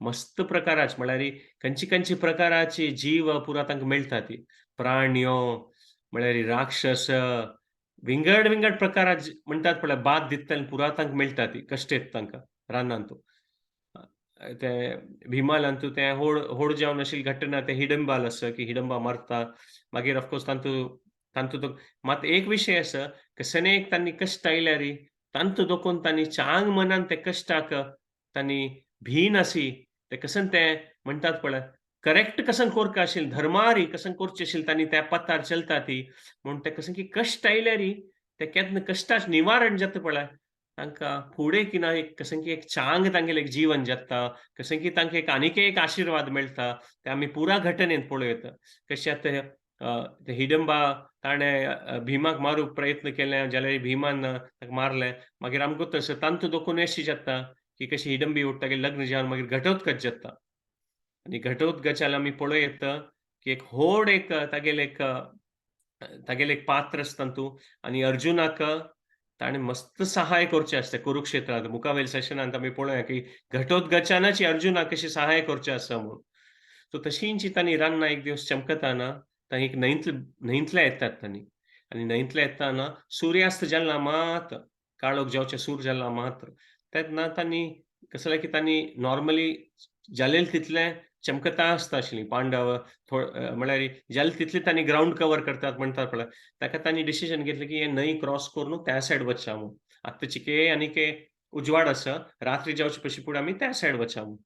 मस्त प्रकाराचे म्हळ्यार खंयची प्रकाराची जीव पुरा तांकां मेळटा ती. प्राण्यो म्हळ्यार राक्षस विंगड प्रकाराचे म्हणटात पळय बाद दितना पुरा तांकां मेळटा ती कश्ट येता तांकां रानांत. ते भिमालांतू ते होड जावन आशिल्ली घटना ते हिडंबाल आसा की हिडंबा मरता. मागीर ऑफकोर्स तांतू तो मात एक विशय आसा सनेक तांणी कश्ट आयल्यार तांतू देखून तांणी चांग मनान ते कश्टाक तांणी भिन अशी ते कसन ते म्हणटात पळय करेक्ट कसन कोरता आशिल्लें धर्मारी कसन कोरचें आशिल्लें तांणी त्या पथ्यार चलता ती म्हूण ते कसन की कश्ट आयल्यारी ते केन्ना कश्टाचें निवारण जाता पळय तांकां फुडें की ना एक कसन की एक चांग तांगेलें एक जीवन जगता कशें की तांकां एक आनीक एक आशिर्वाद मेळटा ते आमी पुरा घटनेंत पळयत कशें आतां ते हिडंबा ताणें भिमाक मारूंक प्रयत्न केले जाल्यार भिमान ताका मारलें मागीर आमकां तसो तांतू दोखून अशें जाता की कशी हिडंबी उरता तागेलें लग्न जावन मागीर घटोत्कच जाता आनी घटोत्कचाल आमी पळयत की एक व्हड एक तागेलें एक पात्र आसता तांतू आनी अर्जुनाक ताणें मस्त सहाय करचें आसता कुरुक्षेत्रांत मुखावेल सेशनांत आमी पळोवया की घटोत्कचानच अर्जुनाक कशें सहाय करचें आसा म्हूण सो तशींच तांणी रान्नां एक दिवस चमकताना थंय एक न्हंयतले येतात तांणी आनी न्हंयतले येताना सुर्यास्त जाल्ला मात काळोख जावचे सूर जाल्ला मात तेन्ना तांणी कसं जालें की तांणी नॉर्मली जालेल तितलें चमकता आसता आशिल्लीं पांडव म्हळ्यार जालें तितलें तांणी ग्रावंड कवर करतात म्हणटात पळय ताका तांणी डिसिजन घेतलें की हें न्हंय क्रॉस करून त्या सायड वचचें म्हूण आतां चिके आनीक उजवाड आसा रात्री जावचे पयलीं फुडें आमी त्या सायड वचया म्हूण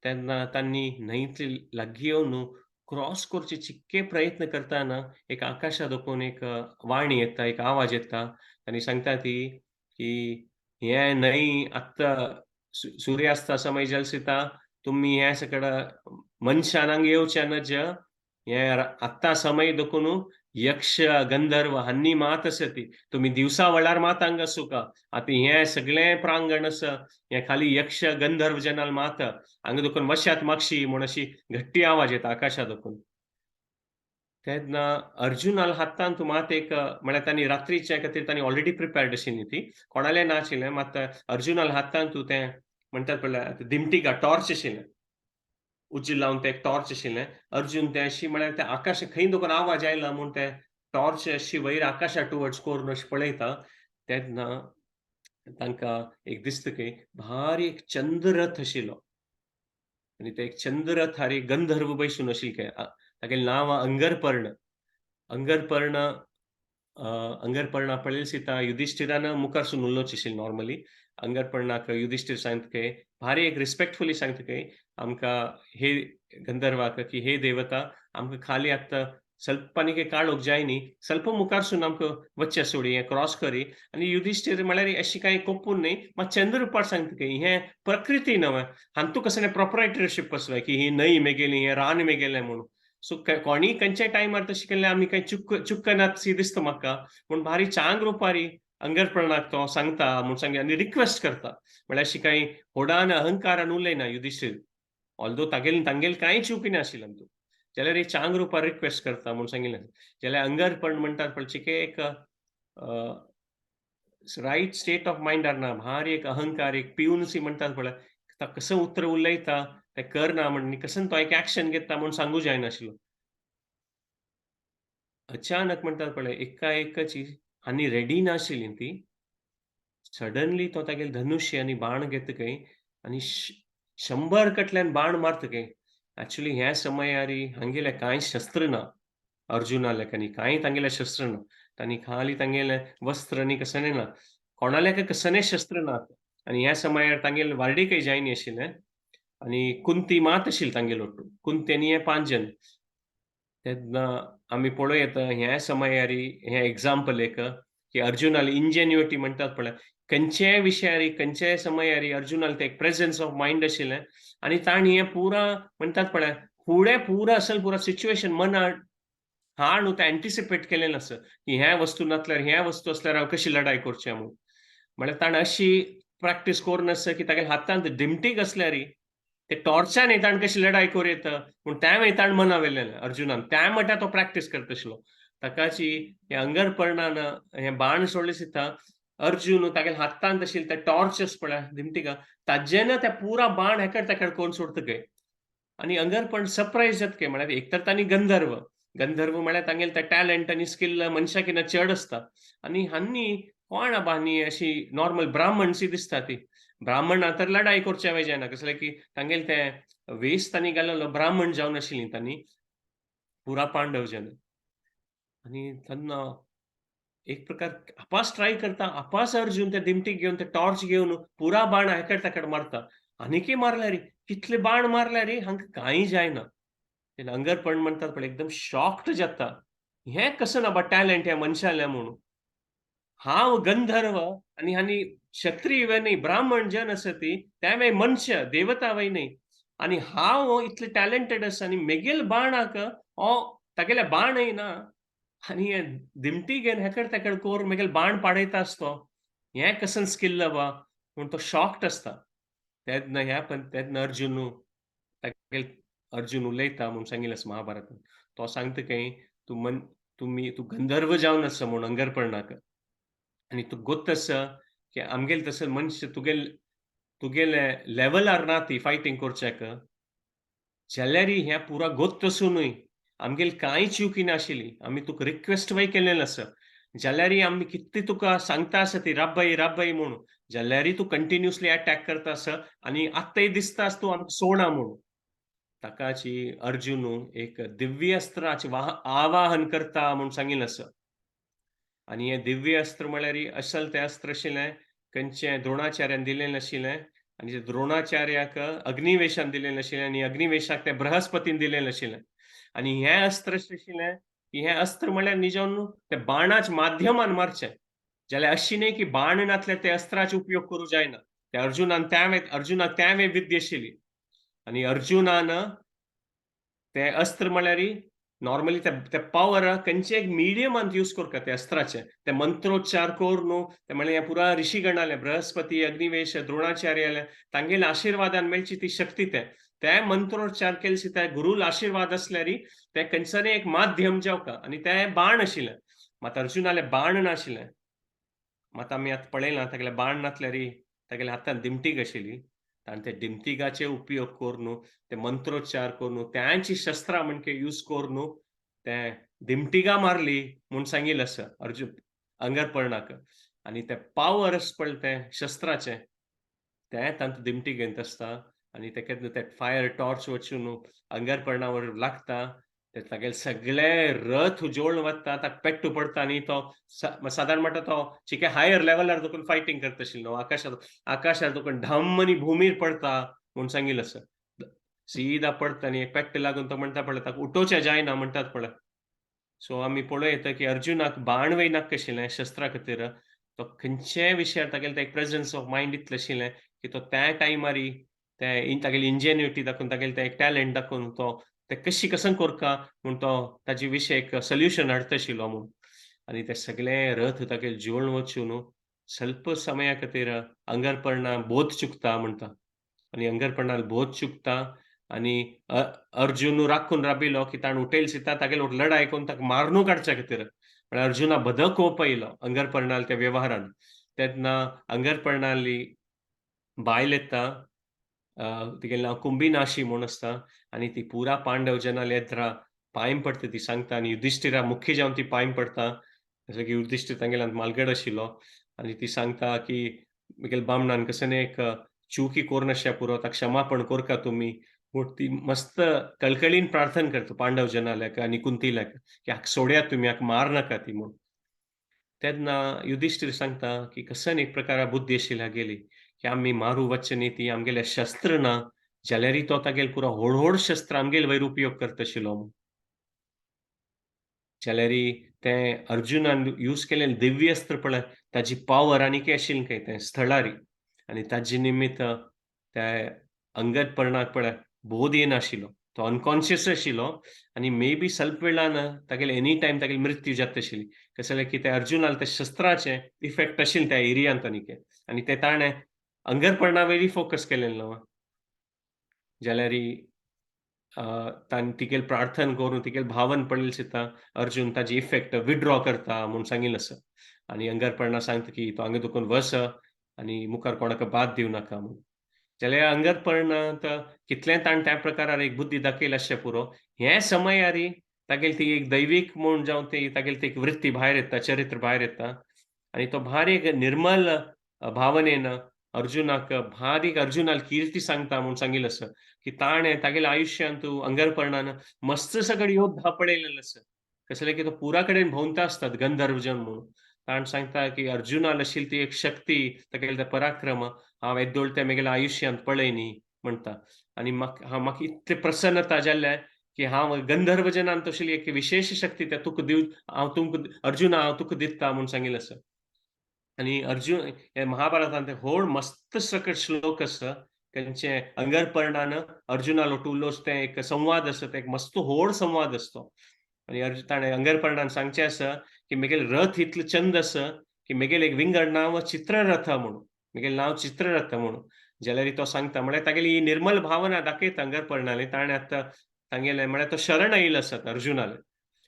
तेन्ना तांणी न्हंयतले लागीं येवन क्रॉस करचे चिक्के प्रयत्न करताना एक आकाशांत देखून एक वाणी येता, एक आवाज येता आनी सांगता ती की "हे न्हंय आत्तां सूर्यास्ता समय जलसिता तुम्ही हे सगळं मनशानांक येवचें नज हे आत्ता समय देखून यक्ष, गंधर्व हांनी मात आसा ती. तुम्ही दिवसा वेळार मात हांगा सुका. आतां हें सगळें प्रांगण आसा, हें खाली यक्ष, गंधर्व जनाल मात. हांगा देखून वशात मागशी म्हूण अशी घट्टी आवाज येता आकाशा देखून. तेन्ना अर्जुनाल हातांत मात एक म्हळ्यार तांणी रात्रीचे खातीर तांणी ऑलरेडी प्रिपेर्ड आशिल्लीं ती. कोणालें नाशिल्लें मात अर्जुनाल हातांत तें म्हणटात पळय दिमटीका टॉर्च आशिल्लें. उज्ज लावन ते एक टॉर्च आशिल्लें. अर्जुन ते अशी म्हळ्यार ते आकाश खंय देखून आवाज आयला म्हूण ते टॉर्च अशी वयर आकाशा टुवर्ड्स करून अशें पळयता, तेन्ना तांकां एक दिसता की भारी एक चंद्ररथ आशिल्लो आनी ते एक चंद्ररथार एक गंधर्व बसून आशिल्ले. तागेलें नांव अंगरपर्ण. अंगरपर्ण अ, अंगरपर्णा पळयली सीता युधिष्ठिरान मुखारसून उलोवचें आशिल्लें नॉर्मली. अंगरपर्णाक युधिष्ठीर सांगता की भारी एक रिस्पेक्टफुली सांगता की आमकां हे गंधर्वाक की हे देवता आमकां खाली आतां ಸ್ವಲ್ಪ आनीक काळोख जाय न्ही, ಸ್ವಲ್ಪ मुखारसून आमकां वचचें सोडी हें क्रॉस करी आनी युधिष्ठीर म्हळ्यार अशी कांय कोप्पून न्ही, मात चंद्रुपार सांगता की हें प्रकृती न्हय, हांतू कसलें प्रोप्रायटरशीप कसलें की ही न्हंय मेगेली, हें रान मेगेलें म्हणून. सो कोणीय खंयच्याय टायमार तशें केल्यार आमी कांय चुकनात शी दिसता म्हाका. पूण भारी चांग रुपारी अंगरपर्णाक तो सांगता म्हूण सांगता आनी रिक्वेस्ट करता. म्हळ्यार अशी कांय होडान अहंकारान उलयना युधिष्ठीर. ऑल्दो तांगेली कांय चूक नाशिल्ली तातूंत. जाल्यार ही चांग रुपार रिक्वेस्ट करता म्हूण सांगिल्लें. जाल्यार अंगरपर्ण म्हणटात पळय चिके एक रायट स्टेट ऑफ मायंडार ना. भारी एक अहंकार एक पिवनशी म्हणटात पळय, कसं उतर उलयता तें करना म्हण कसन तो एक एक्शन घेता म्हूण सांगूं जायनाशिल्लो. अचानक म्हणटात पळय एकाएकाची आनी रेडी नाशिल्लीं ती. सडनली तो तागेलें धनुश्य आनी बाण घेतकय आनी 100 कटल्यान बाण मारतकय एक्चुअली ह्या समयारी हांगेले कांय शस्त्र ना. अर्जुनालेकानी कांय तांगेले शस्त्र ना. तांणी खाली तांगेले वस्त्र आनी कसले ना. कोणालेक कसले शस्त्र नात. आनी ह्या समयार तांगेले वार्डेकय जायना आशिल्लें. आनी कुंती मात आशिल्ली तांगेलो कुंती आनी हे 5 जन. तेन्ना आमी पळयत ह्या समयारी हें एग्जाम्पल एक की अर्जुनाली इंजेन्युइटी म्हणटात पळय, खंयचेय विशयारी, खंयचेय समयारी अर्जुनाल तें एक प्रेजन्स ऑफ मायंड आशिल्लें आनी ताणी हें पुरा म्हणटात पळय, फुडें पुरा असल पुरा सिच्युएशन मनान हां न्हू तें एंटिसिपेट केलेलें आसा, की ह्या वस्तू नासल्यार ह्या वस्तू आसल्यार हांव कशी लढाय करचें म्हणून. म्हळ्यार ताणें अशी प्रॅक्टीस करून आसा, की तागेल्या हातांत दिमटीक आसल्यारी ते टॉर्चान ताणें कशी लढाय करीत पूण त्या ताणें मना वेल्लेलें अर्जुनान. त्या मटा तो प्रॅक्टीस करता आशिल्लो. ताकाची हे अंगरपर्णान हें बाण सोडलें दिसता अर्जून तागेल्या हातांत आशिल्ले ते टॉर्च आसा पळय दिमटीका, ताजेन ते पुरा बाण हेकड तेकड करून सोडतकय आनी अंगरपण सरप्रायज जातकय म्हळ्यार एक तर तांणी गंधर्व. गंधर्व म्हळ्यार तांगेले ते टॅलंट आनी स्किल मनशाकिना चड आसता आनी हांनी कोण बाबा न्ही अशी नॉर्मल ब्राह्मणशी दिसता ती. ब्राह्मणां तर लढाई करच्या वय जायना कसलें की तांगेले ते वेस तांणी घालेलो ब्राह्मण जावन आशिल्लीं तांणी पुरा पांडव जन आनी तेन्ना एक प्रकार आपास ट्राय करता, आपास अर्जून ते दिमटीक घेवन ते टॉर्च घेवन पुरा बाण हेकड तेकड मारता आनीकय मारल्या रे, कितले बाण मारल्या रे, हांकां कांय जायना. ते अंगरपण म्हणटात पळय एकदम शॉक्ड जाता. हें कसं ना टॅलंट ह्या मनशाल्या म्हणून. हांव गंधर्व आनी क्षत्रिय वय न्ही, ब्राह्मण जन आसा ती, ते मनुष्य, देवता वय न्ही. आनी हांव इतलें टॅलंटेड आसा आनी मेगेल बाणाक हो तागेले बाण येयना आनी हें दिमटी घेवन हेकड-तेकड कोरून मागीर बाण पाडयता आसतो. हें कसन स्किल्ल बा म्हूण तो शॉक्ड आसता. तेन्ना तागेले अर्जुन उलयता म्हूण सांगिल्लें आसा महाभारतांत. तो सांगता काय तूं गंधर्व जावन आसा म्हूण अंगरपर्णाक आनी तुका गोत्त आसा की आमगेले तसो मनुश्य तुगेले लेव्हलार ना ती फायटींग करच्याक. जाल्यार हें पुरो गोत्त असूनय आमगेली कांयच युकी नाशिल्ली. आमी तुका रिक्वेस्ट वय केलेलें आसा. जाल्यारय आमी कितें तुका सांगता आसा ती राबय, राबय म्हूण. जाल्यारय तूं कंटिन्युअसली अटॅक करता आसा आनी आत्ताय दिसता आसा तूं आमकां सोडना म्हूण. ताकाची अर्जुन एक दिव्य अस्त्राचें आवाहन करता म्हूण सांगिल्लें आसा. आनी हें दिव्य अस्त्र म्हळ्यार असल तें अस्त्र आशिल्लें, खंयचें द्रोणाचार्यान दिलेलें नाशिल्लें आनी ते द्रोणाचार्याक अग्निवेशान दिलेलें आशिल्लें आनी अग्निवेशाक तें बृहस्पतीन दिलेलें आशिल्लें. आनी हें अस्त्र अशें आशिल्लें, की हें अस्त्र म्हळ्यार न्ही तें बाणाच्या माध्यमान मारचें. जाल्यार अशी न्ही की बाण नासल्यार ते अस्त्राचो उपयोग करूं जायना. ते अर्जुनाक त्या विद्या आशिल्ली. आनी अर्जुनान तें अस्त्र म्हळ्यार नॉर्मली ते पॉवर खंयचे एक मिडियमांत यूज करता त्या अस्त्राचें. ते मंत्रोच्चार करून ते म्हळ्यार पुराय ऋषिगणाले बृहस्पती, अग्निवेश, द्रोणाचार्य तांगेले आशिर्वादान मेळची ती शक्ती ते. ते मंत्रोच्चार केले ते गुरूल आशिर्वाद असल्यार ते खंयसरी एक माध्यम जावका आनी ते बाण आशिल्ले. मात अर्जुनाले बाण नाशिल्ले. मात आमी आतां पळयलां तागेले बाण नासल्यार तागेल्या हातांत दिमटीक आशिल्ली. आनी ते दिमटिकाचे उपयोग करून ते मंत्रोच्चार करून त्यांची शस्त्रां म्हणजे यूज करून ते दिमटिका मारली म्हूण सांगिल्लें आसा अंगरपर्णाक. आनी ते पॉवर आसा पळय ते शस्त्राचें, तें तांकां दिमटी घेवन आसता आनी ते फायर टॉर्च वचून अंगरपर्णावर लागता. ते तागेले सगळे रथ उजळून वता, ताका पेट्टू पडटा आनी तो सादारण म्हणटा तो चिके हायर लेव्हलार देखून फायटींग करता आशिल्लो. आकाशांत देखून ढम म्हणी भुमीर पडता म्हूण सांगिल्लें आसा. सीदा पडटा आनी पेट्ट लागून तो म्हणटा पळय ताका उठोवचें जायना म्हणटात पळय. सो आमी पळोवं येता की अर्जुनाक बाण वयनाका आशिल्लें शस्त्रा खातीर. तो खंयचेय विशयार तागेलें ते प्रेजन्स ऑफ मायंड इतलें आशिल्लें की तो त्या टायमार तागेली इन्जेन्युइटी दाखोवन तागेलें ते एक टॅलंट दाखोवन तो ते कशें करता म्हूण तो ताचे विशय एक सोल्युशन हाडटा आशिल्लो म्हूण. आनी ते सगळे रथ तागेले जळून वचून ಸ್ವಲ್ಪ समया खातीर अंगरपर्णा बोध चुकता म्हणटा. आनी अंगरपर्णाल बोध चुकता आनी अर्जुन राखून राबिलो की ताणें उठयले तागेले लढाय करून ताका मारून काडच्या खातीर. म्हळ्यार अर्जुना बदक कोप येयलो अंगरपर्णाल त्या वेव्हारान. तेन्ना अंगरपर्णाली बायल येता, तिगेलें नांव कुंभिनाशी म्हूण आसता आनी ती पुरा पांडव जनाले येद्रा पांय पडटा ती सांगता आनी युधिष्टिरा मुख्य जावन ती पांय पडटा. जसो की युधिष्टीर तांगेल्यान मालगड आशिल्लो आनी ती सांगता की म्हगेल्या बामणान कसं एक चुकी कोरनाशिल्ल्या पुरो ताका क्षमापण कोरता तुमी. म्हूण ती मस्त कळकळीन प्रार्थना करता पांडव जनाल्याक आनी कुंतील्याक की हाका सोडयात तुमी, हाका मार नाका ती म्हूण. तेन्ना युधिष्टीर सांगता की कसन एक प्रकारा बुद्धी आशिल्ली गेली की आमी मारूं वचचे न्ही ती आमगेले शस्त्र ना, जाल्यारय तो तागेले पुरो व्हड शस्त्र आमगेले वयर उपयोग करता आशिल्लो म्हूण. जाल्यारय तें अर्जुनान यूज केलेलें दिव्य अस्त्र पळय ताची पॉवर आनीकय आशिल्ली खंय तें स्थळारी आनी ताजे निमित्त त्या अंगद पर्णाक पळय बोध येनाशिल्लो. तो अनकॉन्शियस आशिल्लो आनी मे बी ಸ್ವಲ್ಪ वेळान तागेले एनी टायम तागेली मृत्यू जाता आशिल्ली. कशें जालें की त्या अर्जुनाल त्या शस्त्राचें इफेक्ट आशिल्लें त्या एरियांत आनीक आनी तें ताणें अंगरपर्णावयरय फोकस केलेलें न्हू. जाल्यारय ताणें तिगेली प्रार्थना करून तिगेले भावन पडलेले दिसता अर्जुन ताची इफेक्ट विथड्रॉ करता म्हूण सांगिल्लें आसा. आनी अंगरपर्णा सांगता की तो हांगा देखून वच आनी मुखार कोणाक बाद दिवं नाका म्हूण. जाल्यार अंगरपर्णांत कितलें ताणें त्या प्रकारान एक बुद्धी दाखयली आसचें पुरो. हे समयारी तागेली ती एक दैवीक म्हूण जावं ती तागेली ती एक वृत्ती भायर येता, चरित्र भायर येता आनी तो भायर एक निर्मल भावनेन अर्जुनाक किर्ती सांगता म्हूण सांगिल्लें आसा. की ताणें तागेल्या आयुश्यांत अंगरपर्णान मस्त सगळे योद्धा पळयलेले आसा. कसले की तो पुरा कडेन भोंवता आसता गंधर्व जन म्हणून. ताण सांगता की अर्जुनाल आशिल्ली ती एक शक्ती, तागेले ते पराक्रम हांव येदोळ ते म्हगेल्या आयुश्यांत पळयनी म्हणटा. आनी म्हाका इतलें प्रसन्नता जाल्ले की हांव गंधर्व जनान तशी एक विशेष शक्ती ते तुका दिव हांव तुमकां अर्जुना हांव तुका दिता म्हूण सांगिल्लें आसा. आनी अर्जुन हे महाभारतांत ते व्हड मस्त सकट श्लोक आसा. तेंचे अंगरपर्णान अर्जुनालो उलोवंस तें एक संवाद आसा, ते एक मस्त व्हड संवाद आसा तो. आनी ताणें अंगरपर्णान सांगचें आसा की म्हगेलो रथ इतलो चंद आसा की म्हगेलें एक विंगड नांव चित्ररथ म्हणून. म्हगेलें नांव चित्ररथ म्हणून. जाल्यार तो सांगता म्हळ्यार तागेली ही निर्मल भावना दाखयता अंगरपर्णाली. ताणें आतां सांगिल्लें म्हळ्यार तो शरण येयलो आसा अर्जुनाक.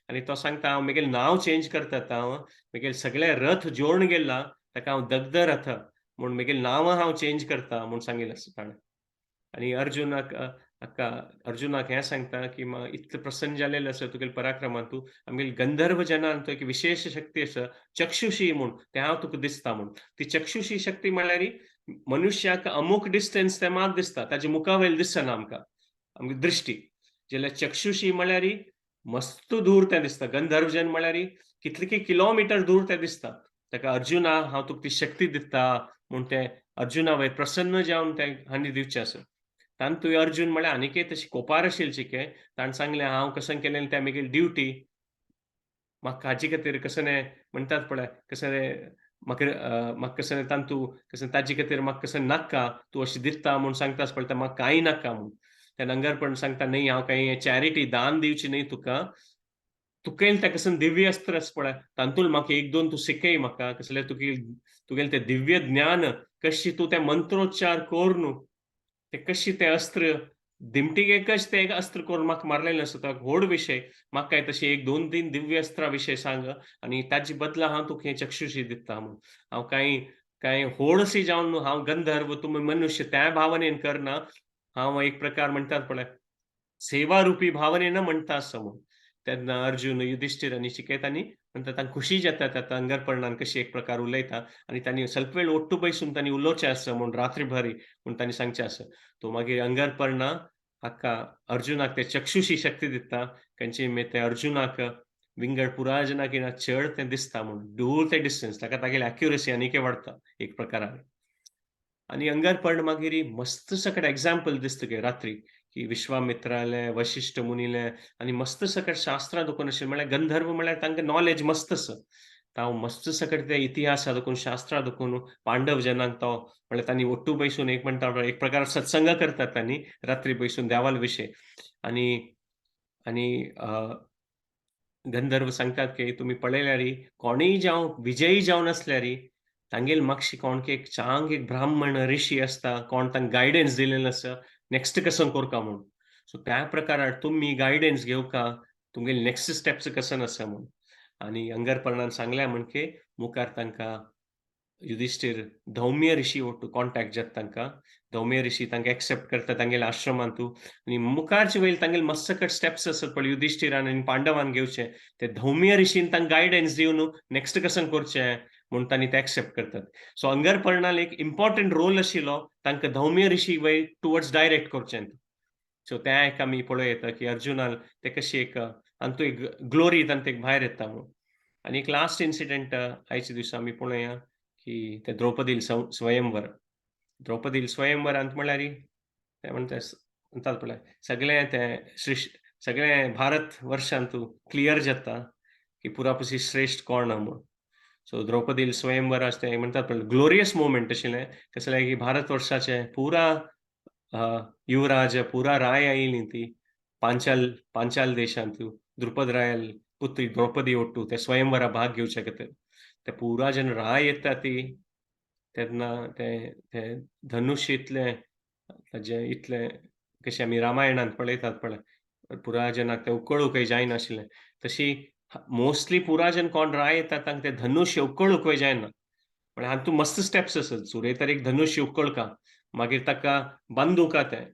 आनी तो सांगता हांव म्हगेलें नांव चेंज करता आतां हांव. म्हगेले सगळे रथ जोडून गेला ताका हांव दग्ध रथ म्हूण म्हगेलीं नांवां हांव चेंज करता म्हूण सांगिल्लें आसा ताणें. आनी अर्जुनाक हें सांगता की इतलो प्रसन्न जाल्लेलो आसा तुगेल्या पराक्रमान तूं. आमगेल्या गंधर्व जनान तो एक विशेश शक्ती आसा, चक्षुशी म्हूण, तें हांव तुका दिसता म्हूण. ती चक्षुशी शक्ती म्हळ्यार मनुश्याक अमूक डिस्टन्स तें मात दिसता, ताचे मुखा वयलें दिसना आमकां, आमगे दृश्टी. जाल्यार चक्षुशी म्हळ्यार मस्त दूर तें दिसता. गंधर्वजन म्हळ्यार कितले किलोमिटर दूर तें दिसता. ताका अर्जुना हांव तुका ती शक्ती दिता म्हूण ते अर्जुना वयर प्रसन्न जावन ते हांणी दिवचें आसा. तांतूय अर्जुन म्हळ्यार आनिकय तशी कोपार आशिल्ली शिके. ताणें सांगलें हांव कशें केलें तें म्हगेली ड्युटी. म्हाका हाचे खातीर कशें म्हणटात पळय कशें म्हाका कशें तांतू कशें ताजे खातीर म्हाका कशें नाका, तूं अशें दिता म्हूण सांगतास पळय, तें म्हाका कांय नाका म्हूण. तें नंगरपण सांगता न्हय हांव कांय चॅरिटी दान दिवची न्हय तुका. तुगेलें तें कशें दिव्य अस्त्र आसा पळय, तांतून म्हाका एक दोन तूं शिकय म्हाका. कसलें तुगेलें तें दिव्य ज्ञान कशें तूं तें मंत्रोच्चार कोर न्हू. तें कशें तें अस्त्र दिमटीक एकच तें अस्त्र करून म्हाका मारलेलें आसा. तो व्हड विशय. म्हाका काय तशें एक दोन तीन दिव्य अस्त्रा विशय सांग आनी ताजे बदला हांव तुका हें चक्षुशी दिता म्हूण. हांव कांय व्हडशी जावन न्हू, हांव गंधर्व, तुमी मनुश्य त्या भावनेन करना. हांव एक प्रकार म्हणटात पळय, सेवा रुपी भावनेन म्हणटा आसता म्हूण. तेन्ना अर्जुन युधिष्टीर आनी शिकयता आनी म्हणटा तांकां खुशी जाता त्या अंगरपर्णान कशी एक प्रकार उलयता आनी तांणी स्वल्प वेळ ओट्टू बसून तांणी उलोवचें आसा म्हूण रात्रभरी म्हूण तांणी सांगचें आसा. तो मागीर अंगरपर्णा हाका अर्जुनाक ते चक्षुशी शक्ती दिता. खंयची ते अर्जुनाक विंगड पुरायजनाक चड तें दिसता म्हूण. दूर तें डिस्टन्स ताका तागेली एक्युरसी आनीकय वाडटा एक प्रकारान. आनी अंगरपर्ण मागीर मस्त सकट एग्जाम्पल दिसता गे रात्री की विश्वामित्राले, वशिश्ठ मुनीले आनी मस्त सकट शास्त्रां दुखून अशें म्हळ्यार गंधर्व म्हळ्यार तांकां नॉलेज मस्त आसा. हांव मस्त सकट ते इतिहासा दुखून, शास्त्रां दुखून पांडव जनांक तो म्हळ्यार तांणी ओट्टू बसून एक म्हणटा एक प्रकार सत्संग करतात तांणी रात्री बसून देवाल विशय आनी आनी गंधर्व सांगतात की तुमी पळयल्यार कोणीय जावं विजयी जावन आसल्यार तांगेल मागशी कोणके एक चांग एक ब्राह्मण ऋषी आसता, कोण तांकां गायडन्स दिलेलो आसा, नेक्स्ट कसन करता म्हूण. सो त्या प्रकारान तुमी गायडन्स घेवका, तुमगेले नेक्स्ट स्टेप्स कसन आसा म्हूण. आनी अंगरपर्णान सांगलें म्हणके मुखार तांकां युधिष्ठीर धौम्य ऋषी कॉन्टॅक्ट जाता तांकां. धौम्य ऋषी तांकां एक्सेप्ट करता तांगेल्या आश्रमांतू आनी मुखारचे वयर तांगेले मस्तकट स्टेप्स आसात पळय युधिष्ठिरान आनी पांडवान घेवचे. ते धौम्य ऋषीन तांकां गायडन्स दिवन नेक्स्ट कसन करचें म्हूण तांणी ते एक्सेप्ट करतात. सो अंगरपर्णाल एक इम्पॉर्टंट रोल आशिल्लो तांकां धौम्य ऋषी वयर टुवर्ड्स डायरेक्ट करचें. सो त्या एक आमी पळोवं येता की अर्जुनान ते कशी एक तांतू एक ग्लोरी तांतूं एक भायर येता म्हूण. आनी एक लास्ट इन्सिडेंट आयच्या दिसा आमी पळोवया की ते द्रौपदी स्वयंवर. द्रौपदी स्वयंवरांत म्हळ्यार ते म्हणटात पळय सगळें तें सगळें भारत वर्शांतू क्लियर जाता की पुरापशी श्रेश्ठ कोण म्हूण. सो द्रौपदी स्वयंवर ते म्हणटात पळय ग्लोरियस मोमेंट आशिल्लें. कसलें की भारत वर्षाचे पुरा युवराज पुरा राय आयिल्ली ती पांचाल देशांतू द्रुपद रायल पुत्री द्रौपदी ओट्टू ते स्वयंवरा भाग घेवचे खातीर. ते पुरा जेन्ना राय येता ती तेन्ना ते धनुश्य इतलें कशें आमी रामायणांत पळयतात पळय पुरायजनाक तें उखळूंकय जायनाशिल्लें. तशी मोस्टली पुरायजन कोण राय येता तांकां तें धनुश्य उखळूंकय जायना. म्हळ्यार हातूंत मस्त स्टेप्स आसात. सुरयतार एक धनुश्य उखळका, मागीर ताका बांदूका तें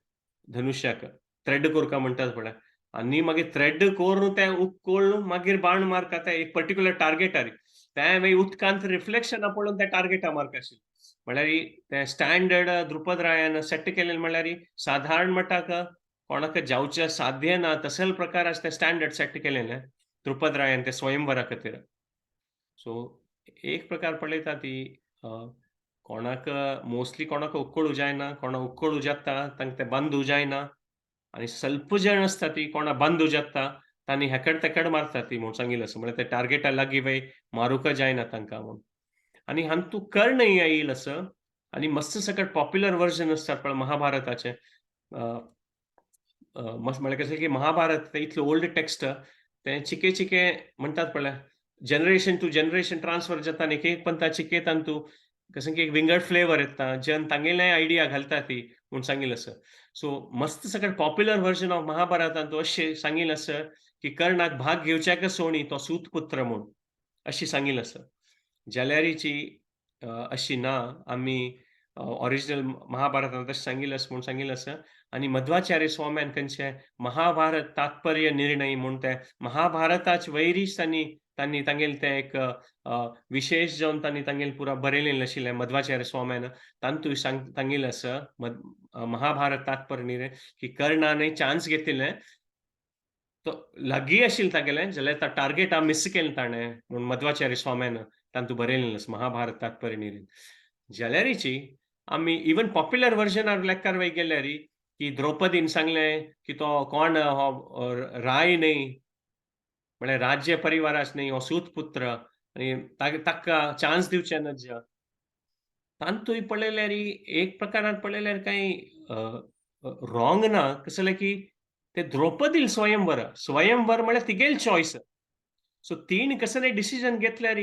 धनुश्याक थ्रेड करका म्हणटात पळय आनी मागीर थ्रेड करून तें उखळून मागीर बाण मारता तें एक पर्टिक्युलर टार्गेटार. त्या वेळी उदकांत रिफ्लेक्शनां पळोवन त्या टार्गेटार मारपाचें. म्हळ्यार तें स्टँडर्ड द्रुपद रायान सेट केलें म्हळ्यार साधारण मटाक कोणाक जावचें साध्य ना तसले प्रकाराचें तें स्टँडर्ड सेट केलेलें द्रुपद रायान ते स्वयंवरा खातीर. सो एक प्रकार पळयता ती अ, कोणाक मोस्टली कोणाक उक्कोड जायना, कोणाक उक्कोड जाता तांकां तें बंद जायना आनी स्वल्प जाण आसता ती कोणा बंद जाता तांणी हेकड-तेकड मारता ती म्हूण सांगिल्लें आसा. म्हळ्यार ते टार्गेटा लागीं बाय मारूंक जायना तांकां म्हूण. आनी हातूंत कर्ण येयला असं आनी मस्त सकट पॉप्युलर व्हर्जन आसता पळय महाभारताचें. अ, मस्त म्हळ्यार कशें की महाभारत तें इतलें ओल्ड टेक्स्ट तें चिके-चिके म्हणटात पळय जनरेशन टू जनरेशन ट्रान्सफर जाता आनी एक पंथा चिकेतान तूं कशें की एक विंगड फ्लेवर येता, जन तांगेलें आयडिया घालता ती म्हूण सांगिल्लें आसा. सो मस्त सकट पॉप्युलर व्हर्जन ऑफ महाभारतांत अशें सांगिल्लें आसा की कर्णाक भाग घेवच्याक सोणी तो सूतपुत्र म्हूण, अशें सांगिल्लें आसा. जाल्यारीची अशी ना आमी ओरिजिनल महाभारतांत तशें सांगिल्लें आसा म्हूण सांगिल्लें आसा आनी मध्वाचार्य स्वाम्यान खंयचे महाभारत तात्पर्य निर्णय म्हूण ते महाभारताचे वयरीच तांणी तांगेले तें एक विशेश जावन तांणी तांगेलें पुरा बरयलेलें आशिल्लें मध्वाचार्य स्वाम्यान. तांतूय सांगिल्लें आसा महाभारत तात्पर्य निर्णय की कर्णानय चान्स घेतिल्लें तो लागीं आशिल्लें तागेलें जाल्यार तो टार्गेट मिस केलें ताणें म्हूण मध्वाचार्य स्वाम्यान तांतूं बरयलेलें आसा महाभारत तात्पर्य निर्णय. जाल्यारीची आमी इवन पॉप्युलर व्हर्जनार लेक्कार गेल्यार की द्रौपदीन सांगलें की तो कोण हो राय न्हय, म्हळ्यार राज्य परिवाराचो न्हय हो सूतपुत्र आनी ताका चान्स दिवचें न्हय. तांतूय पळयल्यार एक प्रकारान पळयल्यार कांय रॉंग ना. कशें जालें की ते द्रौपदील स्वयंवर. स्वयंवर म्हळ्यार तिगेली चॉयस. सो तीन कसं नाही डिसिजन घेतल्यार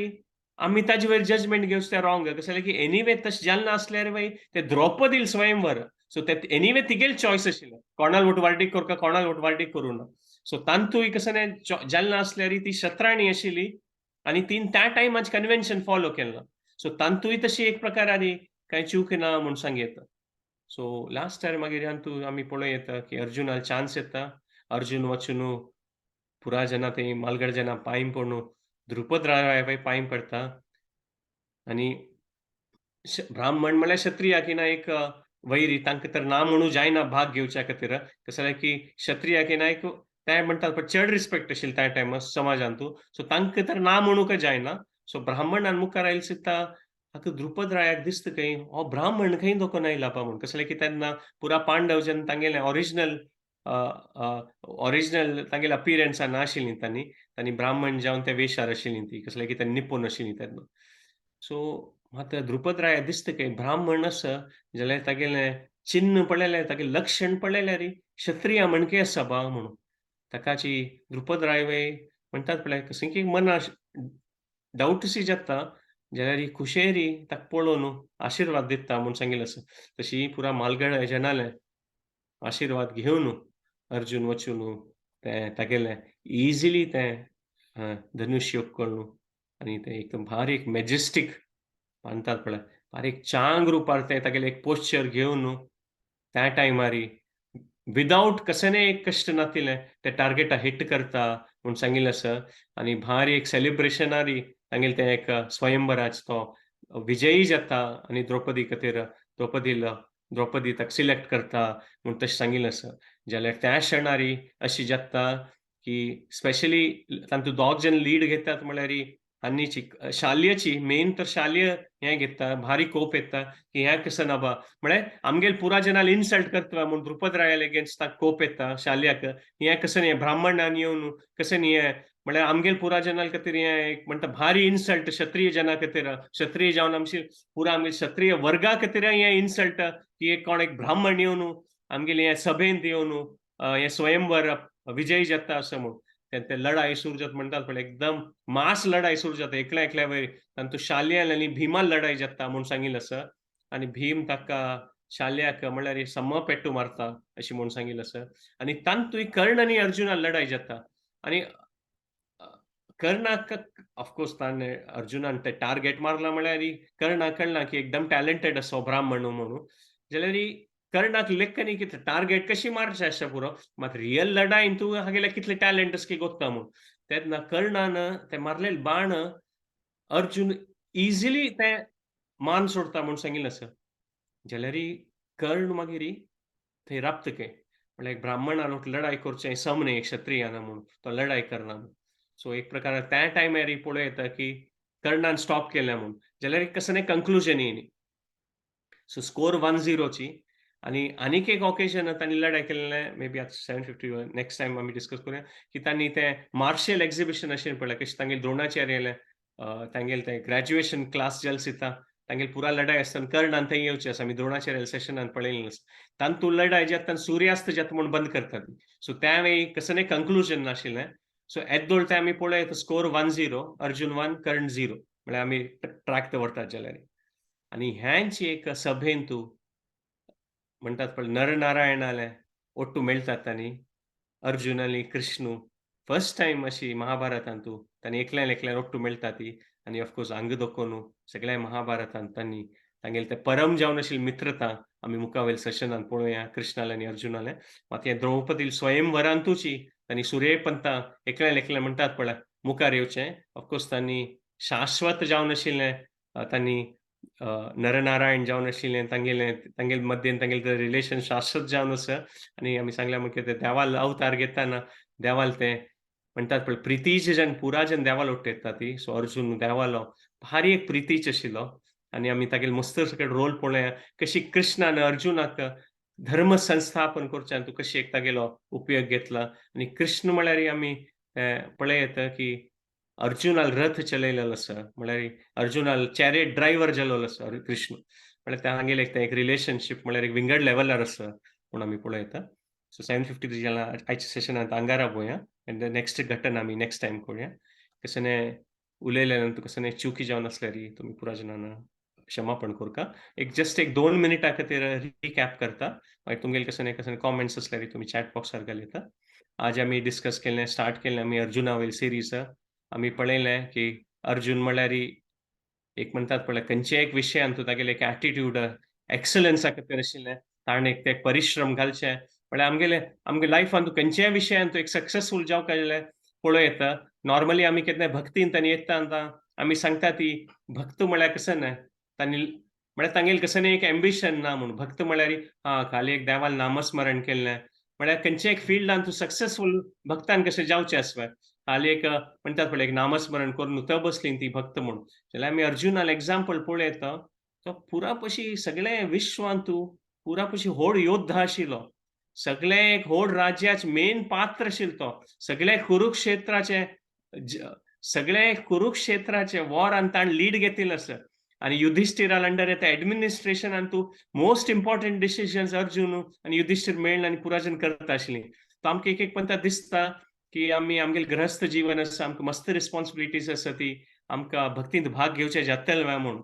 आमी ताजे वयर जजमेंट घेवचें तें रॉंग. कशें जालें की एनिवे तशें जालें नासल्यार बाय ते द्रौपदील स्वयंवर. सो ते एनिवे तिगेली चॉयस आशिल्लें. कोणाल वटवार्टीक करूं काय कोणाल वटवार्टीक करूं ना. सो तांतूय कसं नाही जालें नासल्यार ती शत्राणी आशिल्ली आनी तीन त्या टायमाचें कन्वेन्शन फॉलो केलें ना. सो तांतूय तशी एक प्रकारान कांय चूक ना म्हूण सांग येता. सो लास्ट टायम मागीर हातूंत आमी पळोवं येता की अर्जुनाक चान्स येता. अर्जुन वचून पुरा जेन्ना थंय मालगड जेन्ना पांय पडून द्रुपद राया पांय पडटा आनी ब्राह्मण म्हळ्यार क्षत्रियाकीन एक वैरी तांकां तर ना म्हणू जायना भाग घेवच्या खातीर. कसं जालें की क्षत्रियाकीन एक ते म्हणटात पळय चड रिस्पेक्ट आशिल्ली त्या टायमार समाजांतू. सो तांकां तर ना म्हणूंक जायना. सो ब्राह्मणान मुखार आयले चिंत्ता हाका द्रुपद रायाक दिसता खंय हो ब्राह्मण खंय दोकोन आयला म्हूण. कसं जालें की तेन्ना पुरा पांडव जेन्ना तांगेलें ओरिजिनल तांगेलें अपियरन्सान नाशिल्लीं तांणी ब्राह्मण जावन ते वेशार आशिल्लीं तीं. कसं जालें की तेन्ना निपूण आशिल्लीं तेन्ना. सो मात द्रुपद राया दिसता खंय ब्राह्मण आसा जाल्यार तागेलें चिन्ह पळयल्यार तागेलें लक्षण पळयल्यार क्षत्रिय मणके आसा बा म्हणून. ताकाची द्रुपद राय म्हणटात पळय कशें की मना डावटशी जाता जाल्यार ही खुशेर ताका पळोवन आशिर्वाद दिता म्हूण सांगिल्लें आसा. तशी पुरा मालगड जनालें आशिर्वाद घेवन अर्जून वचून तें तागेलें इझिली तें धनुश्य उपकरून आनी तें एकदम भारी एक मॅजेस्टीक बांदतात पळय, बारीक चांग रुपार तें तागेलें एक पोश्चर घेवन त्या टायमार विथआवट कसलेंय एक कश्ट नातिल्लें ते टार्गेटा हिट करता म्हूण सांगिल्लें आसा आनी भारी एक सेलिब्रेशनार तांगेलें तें एक स्वयंवराचो तो विजयी जाता आनी द्रौपदी खातीर द्रौपदी ताका सिलेक्ट करता म्हूण तशें सांगिल्लें आसा. जाल्यार त्या क्षणार अशें जाता की स्पेशली तांतूं दोग जाण लीड घेतात म्हळ्यार हांनीची शाल्यची मेन तर शाल्य हें घेता, भारी कोप येता की हें कशें ना बा म्हळ्यार आमगेल पुरा जनाल इन्सल्ट करता म्हूण द्रुपद रायल अगेन्स्ट ताका कोप येता शाल्याक. हें कशें न्ही ब्राह्मणान येवन कशें न्ही हें म्हळ्यार आमगेल पुरा जनाल खातीर हें एक म्हणटा भारी इन्सल्ट क्षत्रीय जना खातीर. क्षत्रीय जावन आमची पुरा आमगे क्षत्रीय वर्गा खातीर हें इन्सल्ट की एक कोण एक ब्राह्मण येवन आमगेले हे सभेंत येवन हें स्वयंवर विजयी जाता असं म्हूण. ते लढाई सुरू जाता म्हणटात पळय एकदम मास लढाई सुरू जाता एकल्या वयर तांतूं शाल्य आनी भिमान लढाई जाता म्हूण सांगिल्लें आसा आनी भीम ताका शाल्याक म्हळ्यार सम पेट्टू मारता अशें म्हूण सांगिल्लें आसा आनी तांतूय कर्ण आनी अर्जुनान लढाई जाता आनी कर्णाक ऑफकोर्स ताणें अर्जुनान तें टार्गेट मारला म्हळ्यार कर्णाक कळना की एकदम टॅलंटेड असो ब्राह्मण म्हणून. जाल्यार कर्णाक लेखनी कितें टार्गेट कशी मारचें अशें पुरो मात रियल लढाईन तूं हागेलें कितलें टॅलंट आसा की गोत्ता म्हूण. तेन्ना कर्णान तें मारलेलें बाण अर्जुन इझिली तें मान सोडता म्हूण सांगिल्लें आसा. जाल्यार कर्ण मागीर थंय राबता खंय. म्हळ्यार एक ब्राह्मणान लढाई करचें सम न्हय क्षत्रियान म्हूण तो लढाई करना. सो एक प्रकार त्या टायमार पळोवं येता की कर्णान स्टॉप केलें म्हणून जाल्यार एक कसं नाही कंक्लुजन येयनी. सो स्कोर 1-0 ची आणि आनीक एक ऑकेजन तांणी लढाई केलेलें मे बी आतां 751 नेक्स्ट टायम आमी डिस्कस करुया, की तांणी तें मार्शल एक्झिबिशन अशें पळयलें कशें तांगेले द्रोणाचार्य येयले तांगेले तें ग्रॅज्युएशन क्लास जेन्ना दिता तांगेली पुरा लढाई आसतना कर्णान थंय येवचें आसा. आमी द्रोणाचार्य सेशनान पळयलेलें आसा. तांतूं लढाई जेन्ना सुर्यास्त जाता म्हूण बंद करतात. सो त्या वेळी कसं नाही कंक्लुजन नाशिल्लें. सो येद्दोळ तें आमी पळयत स्कोर 1-0 अर्जून 1 कर्ण 0 म्हळ्यार आमी ट्रॅक दवरतात जाल्यार. आणि ह्यांची एक सभेन तूं म्हणटात पळय नरनारायणाले ओट्टू मेळटात तांणी अर्जुन आनी कृष्ण फर्स्ट टायम अशी महाभारतांतू तांणी एकल्यान ओट्टू मेळटा ती आनी ऑफकोर्स अंग दोकोनू सगळ्या महाभारतांत तांणी तांगेले ते परम जावन आशिल्ली मित्रता आमी मुखावेल सेशनान पळोवया कृष्णाले आनी अर्जुनाले. मात हें द्रौपदी स्वयंवरांतूची तांणी सुर्यपंता एकल्यान म्हणटात पळय मुखार येवचें. ऑफकोर्स तांणी शाश्वत जावन आशिल्लें तांणी नरनारायण जावन आशिल्लें तांगेले मध्येन तांगेलें रिलेशन शाश्वत जावन आसा आनी आमी सांगल्या म्हणटा ते देवाल अवतार घेताना देवाल ते म्हणटात पळय प्रितीज जेन्ना पुरा जेन्ना देवाल ओट्टयता ती सो अर्जून देवालो भारी एक प्रितीच आशिल्लो आनी आमी तागेले मस्त सकयल रोल पळोवया कशी कृष्णान अर्जुनाक धर्म संस्थापन करचें तूं कशी एक तागेलो उपयोग घेतला आनी कृष्ण म्हळ्यार आमी पळयत की अर्जुनाल रथ चलयलेलो आसा म्हळ्यार अर्जुनाल चॅरियट ड्रायव्हर जाल्लो आसा कृष्ण म्हळ्यार तांगेलें एक रिलेशनशीप म्हळ्यार एक विंगड लेवलार आसा म्हूण आमी पळयता. सो 753 जेन्ना आयच्या सेशनांत आंगारा पळोवया आनी नेक्स्ट घटना आमी नेक्स्ट टायम कळुया. कसने उलयले नंतर कसने चुकी जावन आसल्यार तुमी पुराय जाणांना क्षमापण कोरता. एक जस्ट एक 2 मिनिटां खातीर रिकॅप करता. मागीर तुमगेले कसने कॉमेंट्स आसल्यार तुमी चॅट बॉक्सार घालयता. आज आमी डिस्कस केल्लें स्टार्ट केल्लें आमी अर्जुना वयली सिरीज आमी पळयलें की अर्जुन म्हळ्यार एक म्हणटात पळय खंयच्याय एक विशयांत तागेलें एक एटिट्यूड एक्सलन्सा खातीर आशिल्लें ताणें एक ते परिश्रम घालचे म्हळ्यार आमगे लायफांत खंयच्याय विशयांत तूं एक सक्सेसफूल जावंक जाल्यार पळयता. नॉर्मली आमी केन्ना भक्तीन तांणी येता आमी सांगता ती भक्त म्हळ्यार कसं न्हय तांणी म्हळ्यार तांगेलें कसं एक एम्बिशन ना म्हूण भक्त म्हळ्यार खाली एक देवाल नामस्मरण केल्लें म्हळ्यार खंयच्या एक फिल्डान तूं सक्सेसफूल भक्तान कशें जावचें आसता. हाली एक म्हणटात पळय एक नामस्मरण करून थंय बसली ती भक्त म्हूण जाल्यार आमी अर्जुनाल एक्झाम्पल पळयता तो पुरापशी सगळें विश्वांत तूं पुरापशी व्हड योद्धा आशिल्लो. सगळे एक व्हड राज्याचे मेन पात्र आशिल्लो तो. सगळे कुरुक्षेत्राचे वॉरान ताणें लीड घेतिल्लो आसा आनी युधिष्टिराल अंडर येता एडमिनिस्ट्रेशनान तूं मोस्ट इम्पॉर्टंट डिसिजन्स अर्जुन आनी युधिष्टीर मेळ्ळीं आनी पुरायजण करता आशिल्लीं. तो आमकां एक पंता दिसता की आमी आमगेलें ग्रहस्थ जीवन आसा आमकां मस्त रिस्पॉन्सिबिलिटीज आसा ती आमकां भक्तींत भाग घेवचें जातलें म्हूण.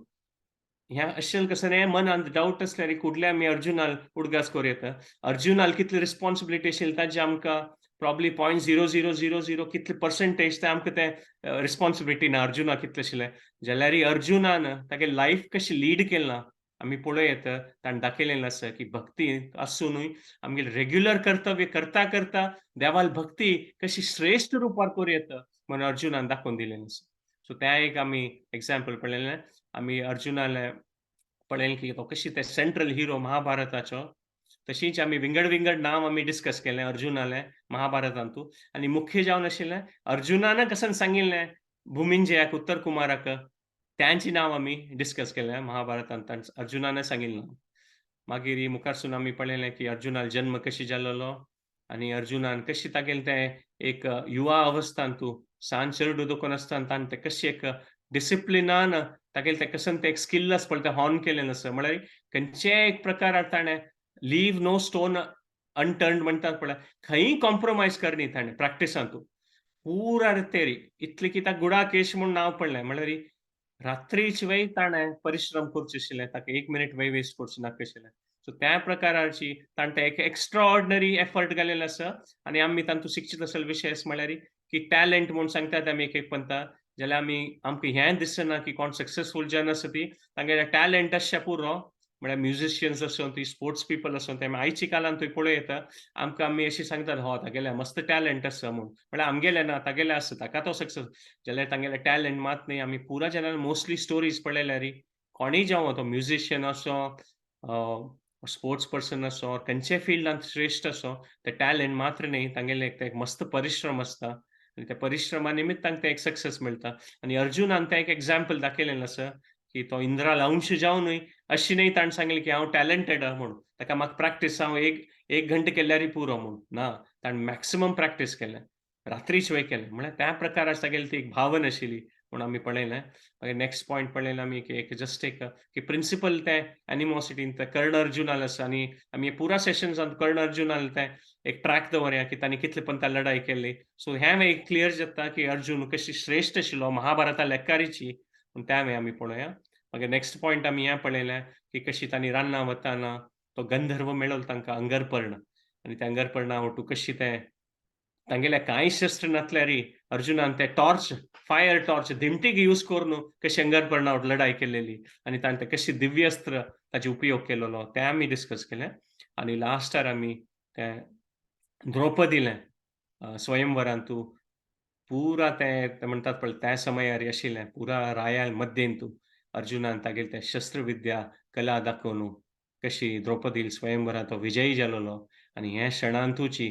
ह्या अशें कसं मनांत डावट आसल्यार कुडले आमी अर्जुनाल उडगास करूं येता. अर्जुनाल कितली रिस्पॉन्सिबिलिटी आशिल्ली ताजें आमकां प्रॉब्ली 0.0000 कितले पर्संटेज ते आमकां तें रिस्पॉन्सिबिलिटी ना अर्जुनाक कितलें आशिल्लें. जाल्यार अर्जुनान तागे लायफ कशी लीड केलां आमी पळयत ताणें दाखयलेलें आसा की भक्ती आसूनय आमगेलें रेग्युलर कर्तव्य करता देवाल भक्ती कशी श्रेश्ठ रुपार करूं येता म्हूण अर्जुनान दाखोवन दिलेलें आसा. सो तें एक आमी एग्जाम्पल पळयलें. आमी अर्जुनाले पळयलें की तो कशी ते सेंट्रल हिरो महाभारताचो तशींच आमी विंगड नांव आमी डिस्कस केलें अर्जुनालें महाभारतांतू आनी मुख्य जावन आशिल्लें अर्जुनान कसन सांगिल्लें भुमिंजयाक उत्तर कुमाराक त्यांची नांव आमी डिस्कस केलें महाभारतांत अर्जुनान सांगिल्लें. मागीर मुखारसून आमी पळयलें की अर्जुनाल जल्म कशी जाल्लो आनी अर्जुनान कशी तागेलें तें एक युवा अवस्थांत तूं सांज चेडूं दुखोन आसतना ताणें तें कशी एक डिसिप्लिनान तागेलें तें कसन तें एक स्किल आसा पळय तें हॉर्न केलेलें आसा म्हळ्यार खंयच्याय एक प्रकारार ताणें लीव नो स्टोन अनटर्न्ड म्हणटात पळय खंयी कॉम्प्रोमायज करनी ताणें प्रॅक्टिसांतू पुरा तेरी इतलें की ताका गुडाकेश म्हूण नांव पडलें म्हळ्यार रात्रीच वेळ ताणें परिश्रम करचें आशिल्लें ताका एक मिनीट वेळ वेस्ट करचें नाका आशिल्लें. सो त्या प्रकाराची ताणें तें एक एक्स्ट्रा ऑर्डिनरी एफर्ट घालिल्लो आसा आनी आमी तांतूं शिकचीत आसलेलो विशय आसा म्हळ्यार की टॅलंट म्हूण सांगतात आमी एक पंता जाल्यार आमी आमकां हें दिसना की कोण सक्सेसफूल जन आसा ती तांगेले टॅलंट आसचें पुरो म्हळ्यार म्युझिशियन्स आसूं ती स्पोर्ट्स पिपल आसूं ते आयच्या काळान तुवें पळय येता आमकां आमी अशें सांगतात तागेलें मस्त टॅलंट आसा म्हूण म्हळ्यार आमगेलें ना तागेलें आसा ताका तो सक्सेस जाल्यार तांगेलें टॅलंट मात न्ही आमी पुरा जेन्ना मोस्टली स्टोरीज पळयल्यार कोणीय जावं तो म्युझिशियन आसूं स्पोर्ट्स पर्सन आसूं खंयच्याय फिल्डांत श्रेश्ठ आसूं ते टॅलंट मात्र न्ही तांगेलें एक मस्त परिश्रम आसता आणि त्या परिश्रमानिमित्त तांकां एक सक्सेस मेळटा. आणि अर्जुनान तें एक एक्झाम्पल दाखयलेलें आसा, की तो इंद्राल अंश जावनूय अशी न्ही ताणें सांगलें, की हांव टॅलंटेड म्हणून. ताका म्हाका प्रॅक्टीस हांव एक घंटो केल्यारय पुरो म्हणून. ना, ताणें मॅक्सिमम प्रॅक्टीस केलें. रात्रीच वेळ केलें. म्हळ्यार त्या प्रकाराची तागेली ती एक भावन आशिल्ली म्हूण आमी पळयलें. मागीर नेक्स्ट पॉयंट पळयलें आमी, की एक प्रिंसिपल तें एनिमोसिटीन तें कर्ण अर्जुनाल आसा आनी आमी पुरा सेशन्सांत कर्ण अर्जुनाल तें एक ट्रॅक दवरया, की तांणी कितले पर्यंत लढाई केली. सो ह्या वेळी क्लियर जाता, की अर्जुन कशी श्रेश्ठ आशिल्लो महाभारता लेकारीची पूण त्या वेळी आमी पळोवया. मागीर नेक्स्ट पॉयंट आमी हें पळयलें, की कशी तांणी रानां वताना तो गंधर्व मेळ्ळो तांकां अंगरपर्ण आनी त्या अंगरपर्णा वटू कशी तें तांगेले कांय शस्त्र नासल्यारय अर्जुनान ते टॉर्च, फायर टॉर्च दिमटीक यूज करून कशी अंगरपर्णा वट लढाई केलेली आनी ताणें कशी दिव्यस्त्र ताचो उपयोग केलेलो तें आमी डिस्कस केलें. आनी लास्टार आमी तें द्रौपदीलें स्वयंवरांत तूं पुरा तें म्हणटात पळय त्या समयार आशिल्लें पुरा राया मध्येन तूं अर्जुनान तागेली तें शस्त्रविद्या कला दाखोवन कशी द्रौपदी स्वयंवरांत तो विजयी जालोलो आनी हे क्षणांतूची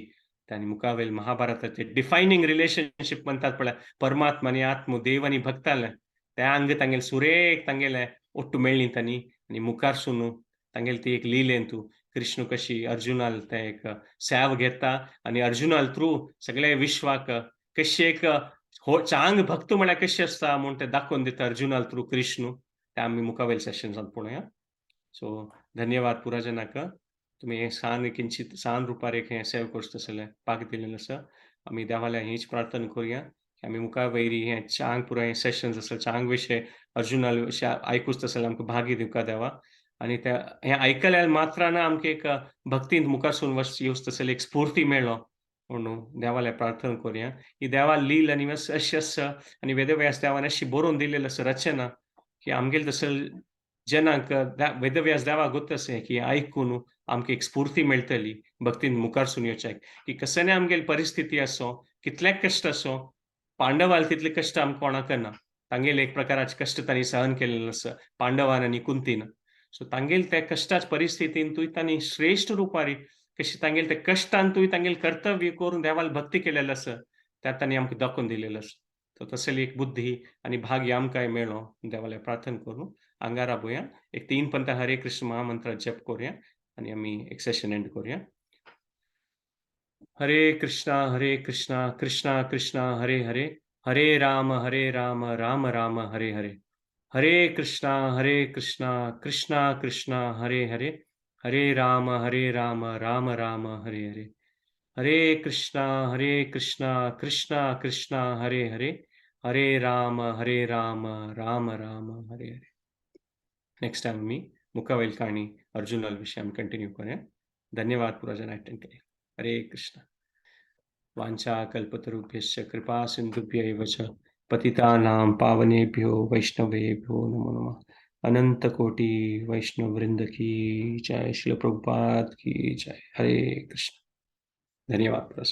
तांणी मुखावेल महाभारताचे डिफायनींग रिलेशनशीप म्हणटात पळय परमात्मा आनी आत्म, देव आनी भक्तालें तें हांगा तांगेलें सुरेख तांगेलें ओट्ट मेळ्ळीं तांणी आनी मुखारसून तांगेली ती एक लिलेन तूं कृष्ण कशी अर्जुनाल तें एक सेव घेता आनी अर्जुनाल थ्रू सगळे विश्वाक कशी एक चांग भक्त म्हळ्यार कशी आसता म्हूण तें दाखोवन दिता अर्जुनाल थ्रू कृष्ण तें आमी मुखावेल सेशन्सांत पळोवया. सो धन्यवाद पुरा जाणांक. तुमी हें सान रुपार एक हें सेव करता तसलें पाग दिलेलें आसा. आमी देवाल्या हीच प्रार्थना करुया, की आमी मुखार वयरी हें चांग पुरो हें सेशन्स आसा चांग विशय अर्जुनाल विशय आयकूंक तसलें आमकां भाग्य दिवं देवा आनी हें आयकल्या मात्रान आमकां एक भक्तींत मुखार सून येवंक तसली एक स्फूर्ती मेळ्ळो म्हणून देवाल्या प्रार्थना करुया. ही देवा लील आनी अशी आसा आनी वेदव्यास देवान अशी बरोवन दिलेली आसा रचना, की आमगेले तसले जनांक वेदव्यास देवा गोत अशें, की आयकून आमकां एक स्फूर्ती मेळटली भक्तीन मुखारसून येवच्याक, की कसले आमगेली परिस्थिती आसूं, कितलेय कश्ट आसूं, पांडवाल तितले कश्ट आमकां कोणाक ना. तांगेले एक प्रकाराचे कश्ट तांणी सहन केलेले आसा, पांडवान आनी कुंतीन. सो तांगेले त्या कश्टाच्या परिस्थितींतूय तांणी श्रेश्ठ रुपारी कशी तांगेले त्या कश्टांतूय तांगेले कर्तव्य करून देवाली भक्ती केलेली आसा, त्या तांणी आमकां दाखोवन दिलेलें आसा. सो तसली एक बुद्धी आनी भाग्य आमकांय मेळ्ळो देवाल्या प्रार्थना करून हांगा राबुया. एक 3 पंथ हरे कृष्ण महामंत्र जप करुया आनी आमी एक सेशन एंड करुया. हरे कृष्णा कृष्णा कृष्णा हरे हरे, हरे राम राम राम हरे हरे. हरे कृष्णा कृष्णा कृष्णा हरे हरे, हरे राम राम राम हरे हरे. हरे कृष्णा कृष्णा कृष्णा हरे हरे, हरे राम राम राम हरे हरे. नेक्स्ट टाइम आमी मुखावेल काणी अर्जुनाल विशय आमी कंटिन्यू करुया. धन्यवाद पुरा जाणां अटेंड केले. हरे कृष्ण. वाञ्छाकल्पतरुभ्यश्च कृपा सिन्धुभ्यैव च पतितानां पावनेभ्यो वैष्णवेभ्यो नमो नमः. अनंत कोटि वैष्णव वृंद की जय, श्रील प्रभुपाद की जय. हरे कृष्ण. धन्यवाद पुरा.